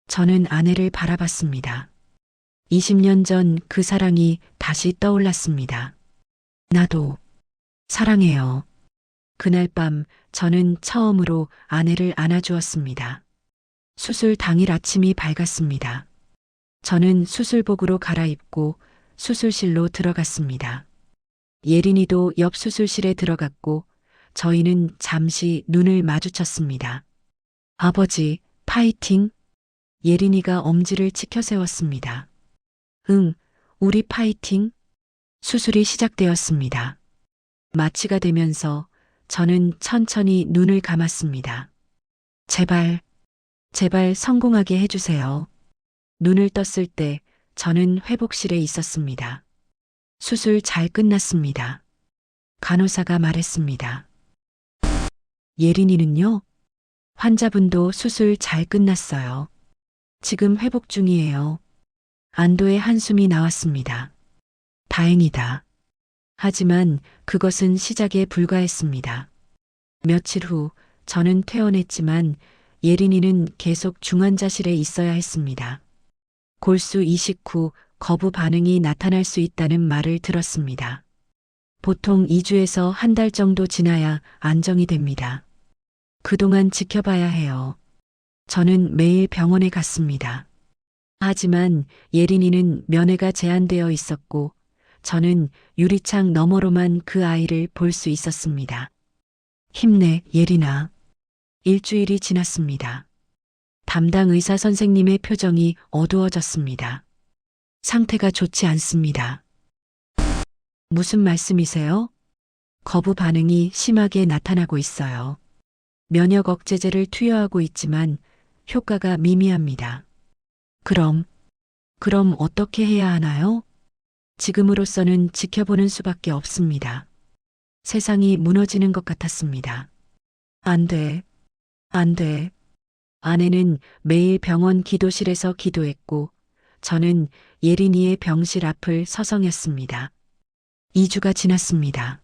저는 아내를 바라봤습니다. 20년 전 그 사랑이 다시 떠올랐습니다. 나도 사랑해요. 그날 밤 저는 처음으로 아내를 안아주었습니다. 수술 당일 아침이 밝았습니다. 저는 수술복으로 갈아입고 수술실로 들어갔습니다. 예린이도 옆 수술실에 들어갔고 저희는 잠시 눈을 마주쳤습니다. 아버지, 파이팅! 예린이가 엄지를 치켜 세웠습니다. 응, 우리 파이팅! 수술이 시작되었습니다. 마취가 되면서 저는 천천히 눈을 감았습니다. 제발 성공하게 해주세요. 눈을 떴을 때 저는 회복실에 있었습니다. 수술 잘 끝났습니다. 간호사가 말했습니다. 예린이는요? 환자분도 수술 잘 끝났어요. 지금 회복 중이에요. 안도의 한숨이 나왔습니다. 다행이다. 하지만 그것은 시작에 불과했습니다. 며칠 후 저는 퇴원했지만 예린이는 계속 중환자실에 있어야 했습니다. 골수 이식 후 거부 반응이 나타날 수 있다는 말을 들었습니다. 보통 2주에서 한 달 정도 지나야 안정이 됩니다. 그동안 지켜봐야 해요. 저는 매일 병원에 갔습니다. 하지만 예린이는 면회가 제한되어 있었고 저는 유리창 너머로만 그 아이를 볼 수 있었습니다. 힘내, 예린아. 일주일이 지났습니다. 담당 의사 선생님의 표정이 어두워졌습니다. 상태가 좋지 않습니다. 무슨 말씀이세요? 거부 반응이 심하게 나타나고 있어요. 면역 억제제를 투여하고 있지만 효과가 미미합니다. 그럼 어떻게 해야 하나요? 지금으로서는 지켜보는 수밖에 없습니다. 세상이 무너지는 것 같았습니다. 안 돼. 아내는 매일 병원 기도실에서 기도했고 저는 예린이의 병실 앞을 서성였습니다. 2주가 지났습니다.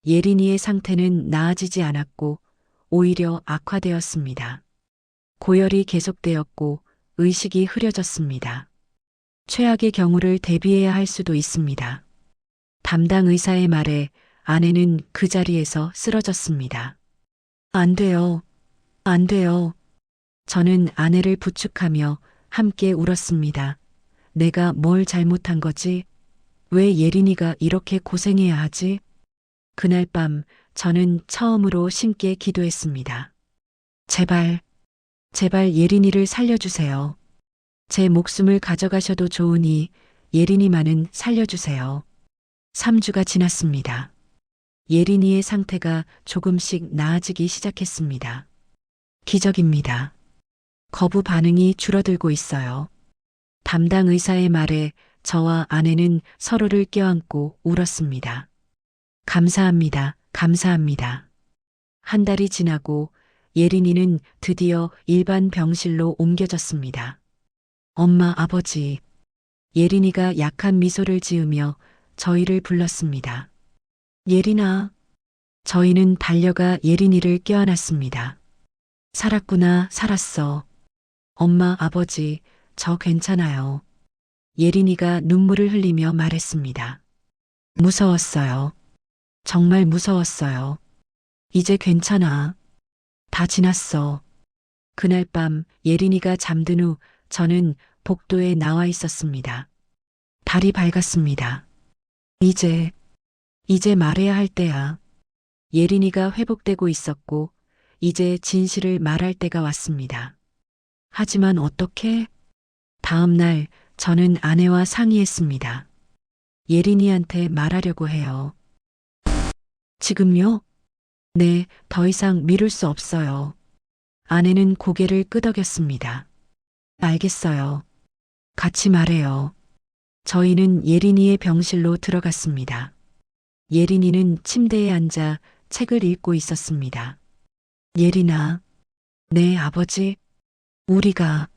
예린이의 상태는 나아지지 않았고 오히려 악화되었습니다. 고열이 계속되었고 의식이 흐려졌습니다. 최악의 경우를 대비해야 할 수도 있습니다. 담당 의사의 말에 아내는 그 자리에서 쓰러졌습니다. 안 돼요. 안 돼요. 저는 아내를 부축하며 함께 울었습니다. 내가 뭘 잘못한 거지? 왜 예린이가 이렇게 고생해야 하지? 그날 밤 저는 처음으로 신께 기도했습니다. 제발, 제발 예린이를 살려주세요. 제 목숨을 가져가셔도 좋으니 예린이만은 살려주세요. 3주가 지났습니다. 예린이의 상태가 조금씩 나아지기 시작했습니다. 기적입니다. 거부 반응이 줄어들고 있어요. 담당 의사의 말에 저와 아내는 서로를 껴안고 울었습니다. 감사합니다. 감사합니다. 한 달이 지나고 예린이는 드디어 일반 병실로 옮겨졌습니다. 엄마, 아버지. 예린이가 약한 미소를 지으며 저희를 불렀습니다. 예린아. 저희는 달려가 예린이를 껴안았습니다. 살았구나, 살았어. 엄마, 아버지, 저 괜찮아요. 예린이가 눈물을 흘리며 말했습니다. 무서웠어요. 정말 무서웠어요. 이제 괜찮아. 다 지났어. 그날 밤 예린이가 잠든 후 저는 복도에 나와 있었습니다. 달이 밝았습니다. 이제 말해야 할 때야. 예린이가 회복되고 있었고 이제 진실을 말할 때가 왔습니다. 하지만 어떻게? 다음 날 저는 아내와 상의했습니다. 예린이한테 말하려고 해요. 지금요? 네, 더 이상 미룰 수 없어요. 아내는 고개를 끄덕였습니다. 알겠어요. 같이 말해요. 저희는 예린이의 병실로 들어갔습니다. 예린이는 침대에 앉아 책을 읽고 있었습니다. 예린아. 네, 아버지. 우리가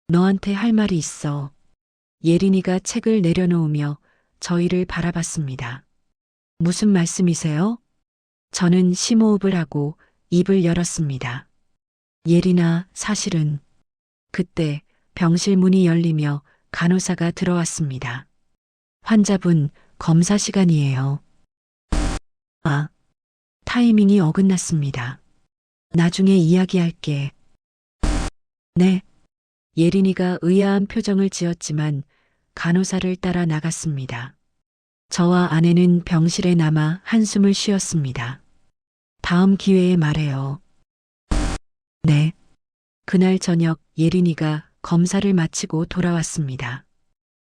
너한테 할 말이 있어. 예린이가 책을 내려놓으며 저희를 바라봤습니다. 무슨 말씀이세요? 저는 심호흡을 하고 입을 열었습니다. 예린아, 사실은 그때 병실 문이 열리며 간호사가 들어왔습니다. 환자분, 검사 시간이에요. 아, 타이밍이 어긋났습니다. 나중에 이야기할게. 네. 예린이가 의아한 표정을 지었지만 간호사를 따라 나갔습니다. 저와 아내는 병실에 남아 한숨을 쉬었습니다. 다음 기회에 말해요. 네. 그날 저녁 예린이가 검사를 마치고 돌아왔습니다.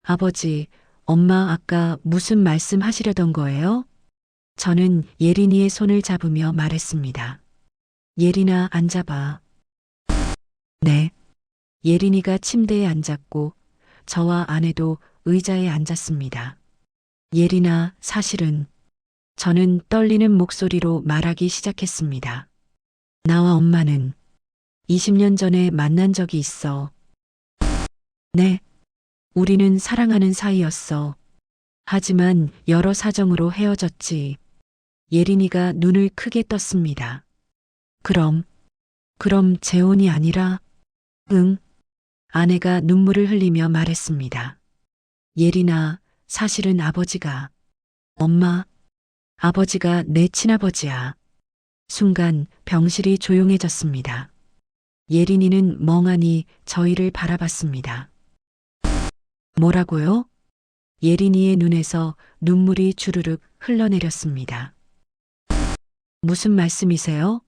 아버지, 엄마 아까 무슨 말씀 하시려던 거예요? 저는 예린이의 손을 잡으며 말했습니다. 예린아, 앉아봐. 네. 예린이가 침대에 앉았고 저와 아내도 의자에 앉았습니다. 예린아, 사실은 저는 떨리는 목소리로 말하기 시작했습니다. 나와 엄마는 20년 전에 만난 적이 있어. 네. 우리는 사랑하는 사이였어. 하지만 여러 사정으로 헤어졌지. 예린이가 눈을 크게 떴습니다. 그럼 재혼이 아니라? 응. 아내가 눈물을 흘리며 말했습니다. 예린아, 사실은 엄마, 아버지가 내 친아버지야. 순간 병실이 조용해졌습니다. 예린이는 멍하니 저희를 바라봤습니다. 뭐라고요? 예린이의 눈에서 눈물이 주르륵 흘러내렸습니다. 무슨 말씀이세요?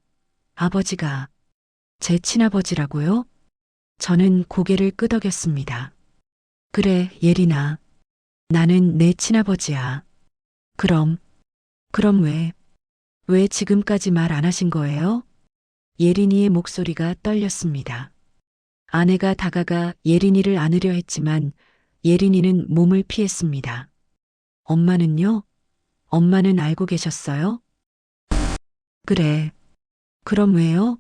아버지가 제 친아버지라고요? 저는 고개를 끄덕였습니다. 그래, 예린아. 나는 내 친아버지야. 그럼 왜 지금까지 말 안 하신 거예요? 예린이의 목소리가 떨렸습니다. 아내가 다가가 예린이를 안으려 했지만 예린이는 몸을 피했습니다. 엄마는요? 엄마는 알고 계셨어요? 그래. 그럼 왜요?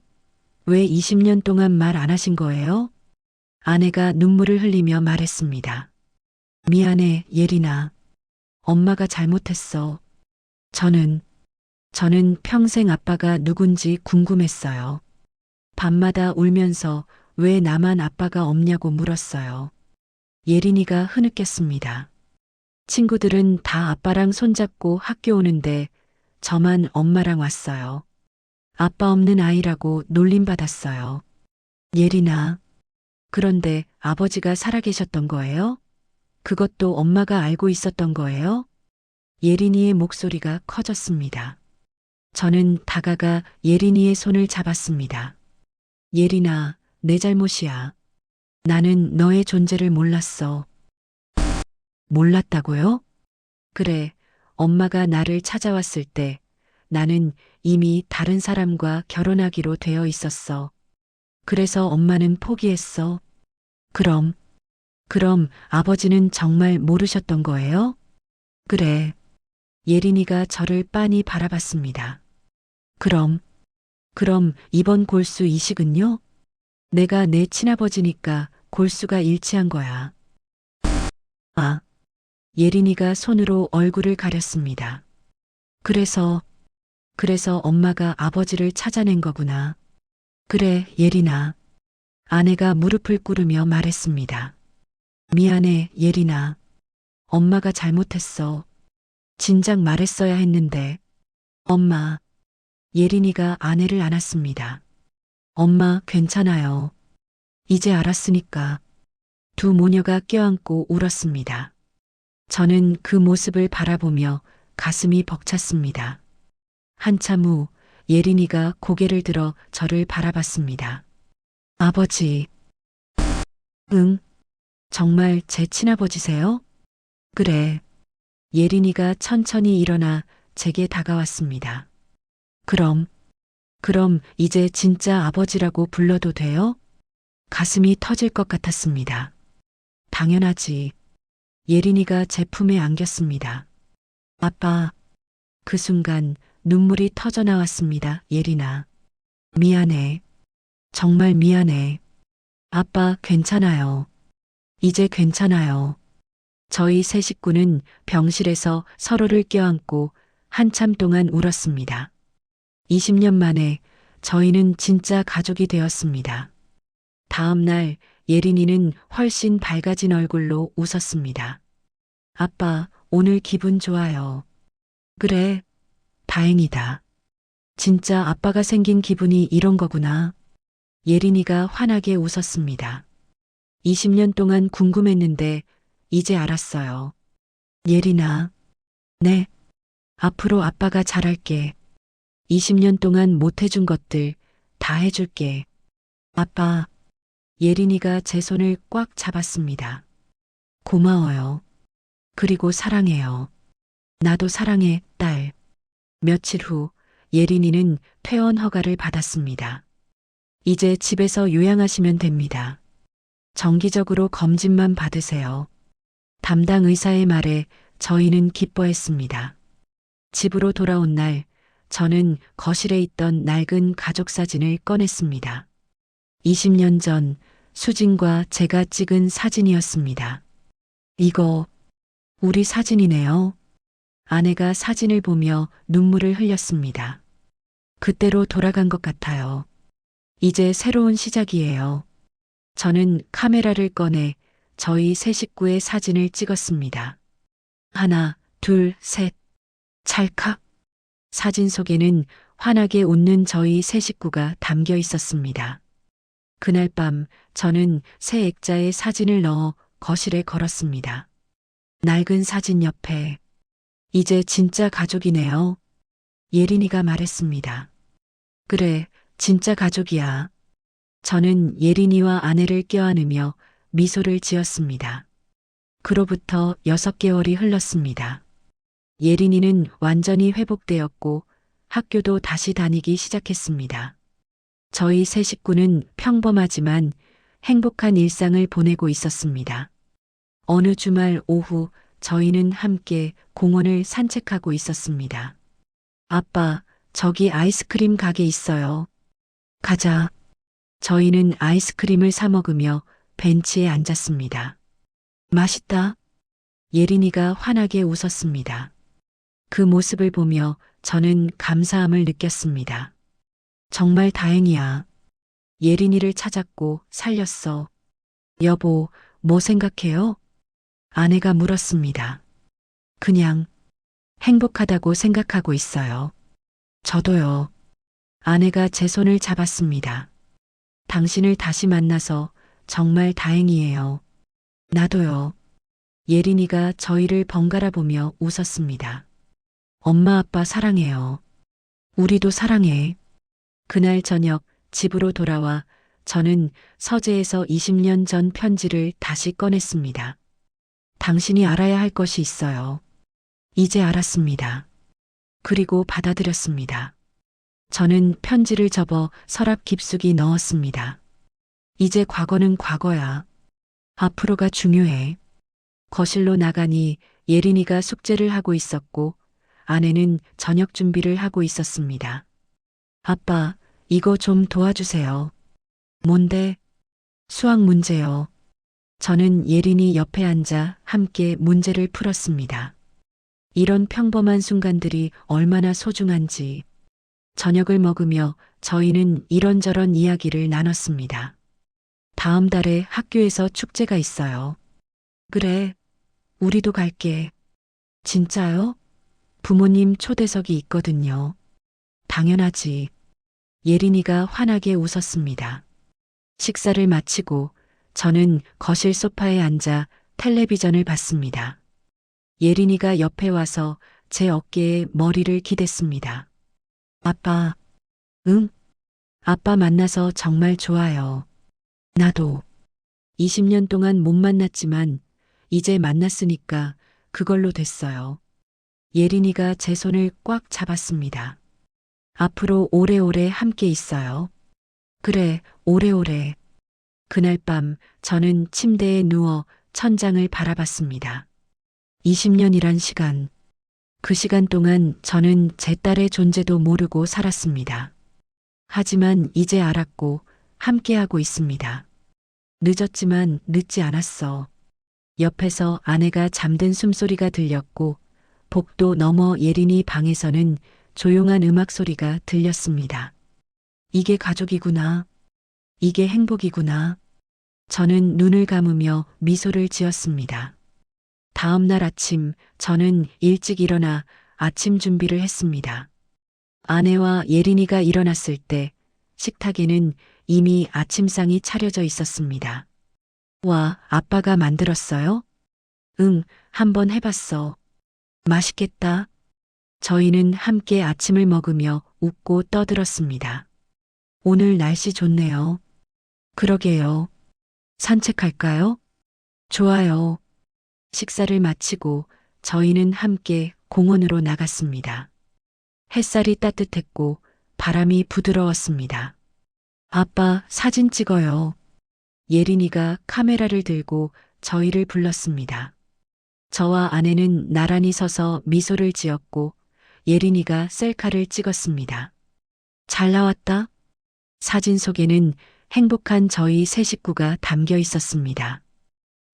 왜 20년 동안 말 안 하신 거예요? 아내가 눈물을 흘리며 말했습니다. 미안해, 예린아. 엄마가 잘못했어. 저는 평생 아빠가 누군지 궁금했어요. 밤마다 울면서 왜 나만 아빠가 없냐고 물었어요. 예린이가 흐느꼈습니다. 친구들은 다 아빠랑 손잡고 학교 오는데 저만 엄마랑 왔어요. 아빠 없는 아이라고 놀림받았어요. 예린아, 그런데 아버지가 살아계셨던 거예요? 그것도 엄마가 알고 있었던 거예요? 예린이의 목소리가 커졌습니다. 저는 다가가 예린이의 손을 잡았습니다. 예린아, 내 잘못이야. 나는 너의 존재를 몰랐어. 몰랐다고요? 그래, 엄마가 나를 찾아왔을 때 나는 이미 다른 사람과 결혼하기로 되어 있었어. 그래서 엄마는 포기했어. 그럼 아버지는 정말 모르셨던 거예요? 그래. 예린이가 저를 빤히 바라봤습니다. 그럼 이번 골수 이식은요? 내가 내 친아버지니까 골수가 일치한 거야. 아, 예린이가 손으로 얼굴을 가렸습니다. 그래서 엄마가 아버지를 찾아낸 거구나. 그래, 예린아. 아내가 무릎을 꿇으며 말했습니다. 미안해, 예린아. 엄마가 잘못했어. 진작 말했어야 했는데. 엄마. 예린이가 아내를 안았습니다. 엄마, 괜찮아요. 이제 알았으니까. 두 모녀가 껴안고 울었습니다. 저는 그 모습을 바라보며 가슴이 벅찼습니다. 한참 후 예린이가 고개를 들어 저를 바라봤습니다. 아버지. 응, 정말 제 친아버지세요? 그래. 예린이가 천천히 일어나 제게 다가왔습니다. 그럼 이제 진짜 아버지라고 불러도 돼요? 가슴이 터질 것 같았습니다. 당연하지. 예린이가 제 품에 안겼습니다. 아빠. 그 순간 눈물이 터져 나왔습니다. 예린아. 미안해. 정말 미안해. 아빠, 괜찮아요. 이제 괜찮아요. 저희 세 식구는 병실에서 서로를 껴안고 한참 동안 울었습니다. 20년 만에 저희는 진짜 가족이 되었습니다. 다음 날 예린이는 훨씬 밝아진 얼굴로 웃었습니다. 아빠, 오늘 기분 좋아요. 그래, 다행이다. 진짜 아빠가 생긴 기분이 이런 거구나. 예린이가 환하게 웃었습니다. 20년 동안 궁금했는데 이제 알았어요. 예린아. 네. 앞으로 아빠가 잘할게. 20년 동안 못 해준 것들 다 해줄게. 아빠. 예린이가 제 손을 꽉 잡았습니다. 고마워요. 그리고 사랑해요. 나도 사랑해, 딸. 며칠 후 예린이는 퇴원 허가를 받았습니다. 이제 집에서 요양하시면 됩니다. 정기적으로 검진만 받으세요. 담당 의사의 말에 저희는 기뻐했습니다. 집으로 돌아온 날, 저는 거실에 있던 낡은 가족 사진을 꺼냈습니다. 20년 전 수진과 제가 찍은 사진이었습니다. 이거 우리 사진이네요. 아내가 사진을 보며 눈물을 흘렸습니다. 그때로 돌아간 것 같아요. 이제 새로운 시작이에요. 저는 카메라를 꺼내 저희 세 식구의 사진을 찍었습니다. 하나, 둘, 셋. 찰칵. 사진 속에는 환하게 웃는 저희 세 식구가 담겨 있었습니다. 그날 밤 저는 새 액자에 사진을 넣어 거실에 걸었습니다. 낡은 사진 옆에 이제 진짜 가족이네요. 예린이가 말했습니다. 그래, 진짜 가족이야. 저는 예린이와 아내를 껴안으며 미소를 지었습니다. 그로부터 6개월이 흘렀습니다. 예린이는 완전히 회복되었고 학교도 다시 다니기 시작했습니다. 저희 세 식구는 평범하지만 행복한 일상을 보내고 있었습니다. 어느 주말 오후 저희는 함께 공원을 산책하고 있었습니다. 아빠, 저기 아이스크림 가게 있어요. 가자. 저희는 아이스크림을 사 먹으며 벤치에 앉았습니다. 맛있다. 예린이가 환하게 웃었습니다. 그 모습을 보며 저는 감사함을 느꼈습니다. 정말 다행이야. 예린이를 찾았고 살렸어. 여보, 뭐 생각해요? 아내가 물었습니다. 그냥 행복하다고 생각하고 있어요. 저도요. 아내가 제 손을 잡았습니다. 당신을 다시 만나서 정말 다행이에요. 나도요. 예린이가 저희를 번갈아 보며 웃었습니다. 엄마 아빠 사랑해요. 우리도 사랑해. 그날 저녁 집으로 돌아와 저는 서재에서 20년 전 편지를 다시 꺼냈습니다. 당신이 알아야 할 것이 있어요. 이제 알았습니다. 그리고 받아들였습니다. 저는 편지를 접어 서랍 깊숙이 넣었습니다. 이제 과거는 과거야. 앞으로가 중요해. 거실로 나가니 예린이가 숙제를 하고 있었고 아내는 저녁 준비를 하고 있었습니다. 아빠, 이거 좀 도와주세요. 뭔데? 수학 문제요. 저는 예린이 옆에 앉아 함께 문제를 풀었습니다. 이런 평범한 순간들이 얼마나 소중한지. 저녁을 먹으며 저희는 이런저런 이야기를 나눴습니다. 다음 달에 학교에서 축제가 있어요. 그래, 우리도 갈게. 진짜요? 부모님 초대석이 있거든요. 당연하지. 예린이가 환하게 웃었습니다. 식사를 마치고 저는 거실 소파에 앉아 텔레비전을 봤습니다. 예린이가 옆에 와서 제 어깨에 머리를 기댔습니다. 아빠, 응? 아빠 만나서 정말 좋아요. 나도 20년 동안 못 만났지만 이제 만났으니까 그걸로 됐어요. 예린이가 제 손을 꽉 잡았습니다. 앞으로 오래오래 함께 있어요. 그래, 오래오래. 그날 밤 저는 침대에 누워 천장을 바라봤습니다. 20년이란 시간. 그 시간 동안 저는 제 딸의 존재도 모르고 살았습니다. 하지만 이제 알았고 함께하고 있습니다. 늦었지만 늦지 않았어. 옆에서 아내가 잠든 숨소리가 들렸고 복도 너머 예린이 방에서는 조용한 음악 소리가 들렸습니다. 이게 가족이구나. 이게 행복이구나. 저는 눈을 감으며 미소를 지었습니다. 다음 날 아침 저는 일찍 일어나 아침 준비를 했습니다. 아내와 예린이가 일어났을 때 식탁에는 이미 아침상이 차려져 있었습니다. 와, 아빠가 만들었어요? 응, 한번 해봤어. 맛있겠다. 저희는 함께 아침을 먹으며 웃고 떠들었습니다. 오늘 날씨 좋네요. 그러게요. 산책할까요? 좋아요. 식사를 마치고 저희는 함께 공원으로 나갔습니다. 햇살이 따뜻했고 바람이 부드러웠습니다. 아빠, 사진 찍어요. 예린이가 카메라를 들고 저희를 불렀습니다. 저와 아내는 나란히 서서 미소를 지었고 예린이가 셀카를 찍었습니다. 잘 나왔다. 사진 속에는 행복한 저희 세 식구가 담겨 있었습니다.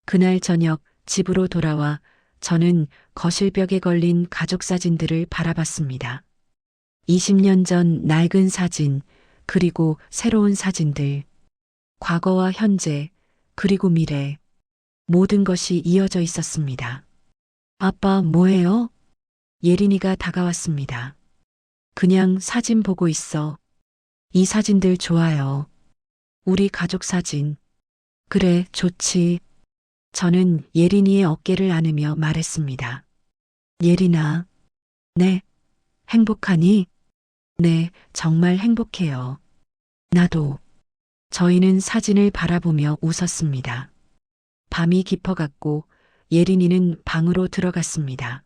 그날 저녁 집으로 돌아와 저는 거실벽에 걸린 가족 사진들을 바라봤습니다. 20년 전 낡은 사진, 그리고 새로운 사진들, 과거와 현재, 그리고 미래, 모든 것이 이어져 있었습니다. 아빠, 뭐해요? 예린이가 다가왔습니다. 그냥 사진 보고 있어. 이 사진들 좋아요. 우리 가족 사진. 그래, 좋지. 저는 예린이의 어깨를 안으며 말했습니다. 예린아. 네. 행복하니? 네, 정말 행복해요. 나도. 저희는 사진을 바라보며 웃었습니다. 밤이 깊어갔고 예린이는 방으로 들어갔습니다.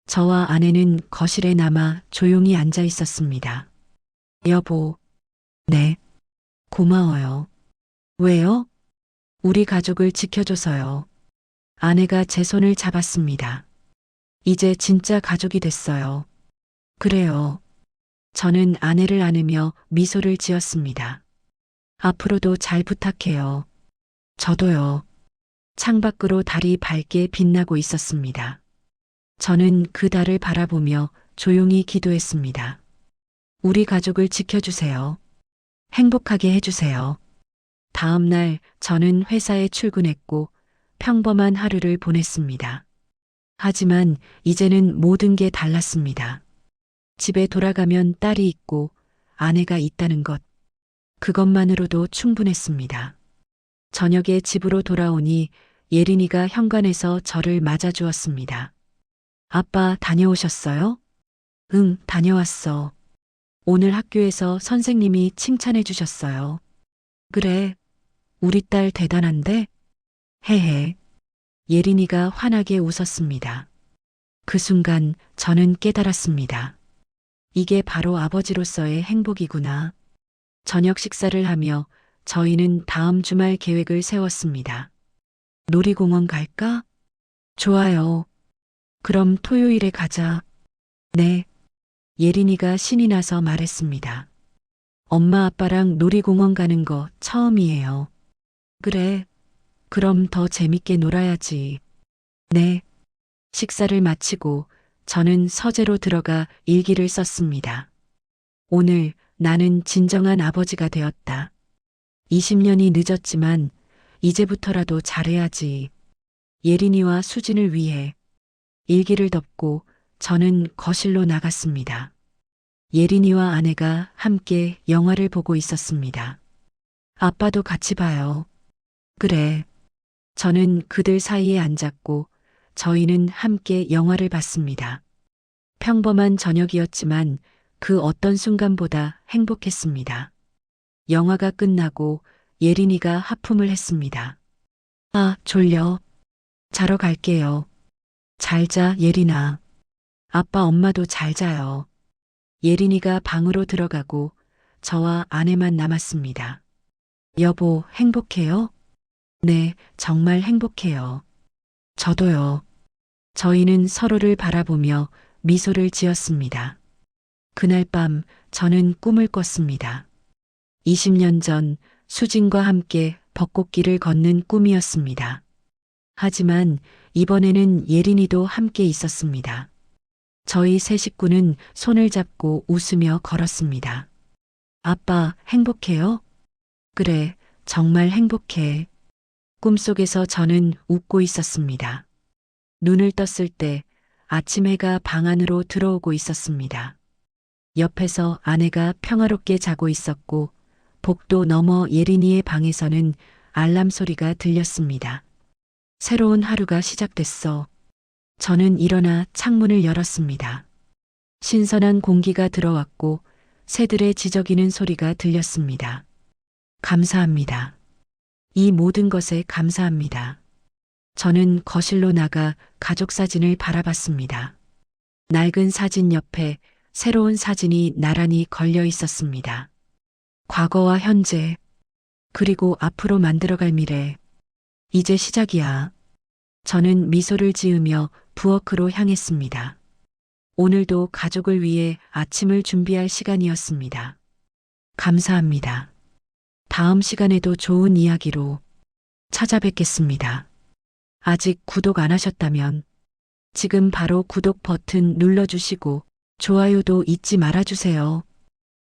저와 아내는 거실에 남아 조용히 앉아 있었습니다. 여보. 네. 고마워요. 왜요? 우리 가족을 지켜줘서요. 아내가 제 손을 잡았습니다. 이제 진짜 가족이 됐어요. 그래요. 저는 아내를 안으며 미소를 지었습니다. 앞으로도 잘 부탁해요. 저도요. 창밖으로 달이 밝게 빛나고 있었습니다. 저는 그 달을 바라보며 조용히 기도했습니다. 우리 가족을 지켜주세요. 행복하게 해주세요. 다음 날 저는 회사에 출근했고 평범한 하루를 보냈습니다. 하지만 이제는 모든 게 달랐습니다. 집에 돌아가면 딸이 있고 아내가 있다는 것, 그것만으로도 충분했습니다. 저녁에 집으로 돌아오니 예린이가 현관에서 저를 맞아주었습니다. 아빠 다녀오셨어요? 응, 다녀왔어. 오늘 학교에서 선생님이 칭찬해 주셨어요. 그래, 우리 딸 대단한데? 헤헤. 예린이가 환하게 웃었습니다. 그 순간 저는 깨달았습니다. 이게 바로 아버지로서의 행복이구나. 저녁 식사를 하며 저희는 다음 주말 계획을 세웠습니다. 놀이공원 갈까? 좋아요. 그럼 토요일에 가자. 네. 예린이가 신이 나서 말했습니다. 엄마 아빠랑 놀이공원 가는 거 처음이에요. 그래. 그럼 더 재밌게 놀아야지. 네. 식사를 마치고 저는 서재로 들어가 일기를 썼습니다. 오늘 나는 진정한 아버지가 되었다. 20년이 늦었지만 이제부터라도 잘해야지. 예린이와 수진을 위해 일기를 덮고 저는 거실로 나갔습니다. 예린이와 아내가 함께 영화를 보고 있었습니다. 아빠도 같이 봐요. 그래. 저는 그들 사이에 앉았고 저희는 함께 영화를 봤습니다. 평범한 저녁이었지만 그 어떤 순간보다 행복했습니다. 영화가 끝나고 예린이가 하품을 했습니다. 아, 졸려. 자러 갈게요. 잘 자, 예린아. 아빠 엄마도 잘 자요. 예린이가 방으로 들어가고 저와 아내만 남았습니다. 여보, 행복해요? 네, 정말 행복해요. 저도요. 저희는 서로를 바라보며 미소를 지었습니다. 그날 밤 저는 꿈을 꿨습니다. 20년 전 수진과 함께 벚꽃길을 걷는 꿈이었습니다. 하지만 이번에는 예린이도 함께 있었습니다. 저희 세 식구는 손을 잡고 웃으며 걸었습니다. 아빠, 행복해요? 그래, 정말 행복해. 꿈속에서 저는 웃고 있었습니다. 눈을 떴을 때 아침 해가 방 안으로 들어오고 있었습니다. 옆에서 아내가 평화롭게 자고 있었고 복도 너머 예린이의 방에서는 알람 소리가 들렸습니다. 새로운 하루가 시작됐어. 저는 일어나 창문을 열었습니다. 신선한 공기가 들어왔고 새들의 지저귀는 소리가 들렸습니다. 감사합니다. 이 모든 것에 감사합니다. 저는 거실로 나가 가족 사진을 바라봤습니다. 낡은 사진 옆에 새로운 사진이 나란히 걸려 있었습니다. 과거와 현재, 그리고 앞으로 만들어갈 미래. 이제 시작이야. 저는 미소를 지으며 부엌으로 향했습니다. 오늘도 가족을 위해 아침을 준비할 시간이었습니다. 감사합니다. 다음 시간에도 좋은 이야기로 찾아뵙겠습니다. 아직 구독 안 하셨다면 지금 바로 구독 버튼 눌러주시고 좋아요도 잊지 말아주세요.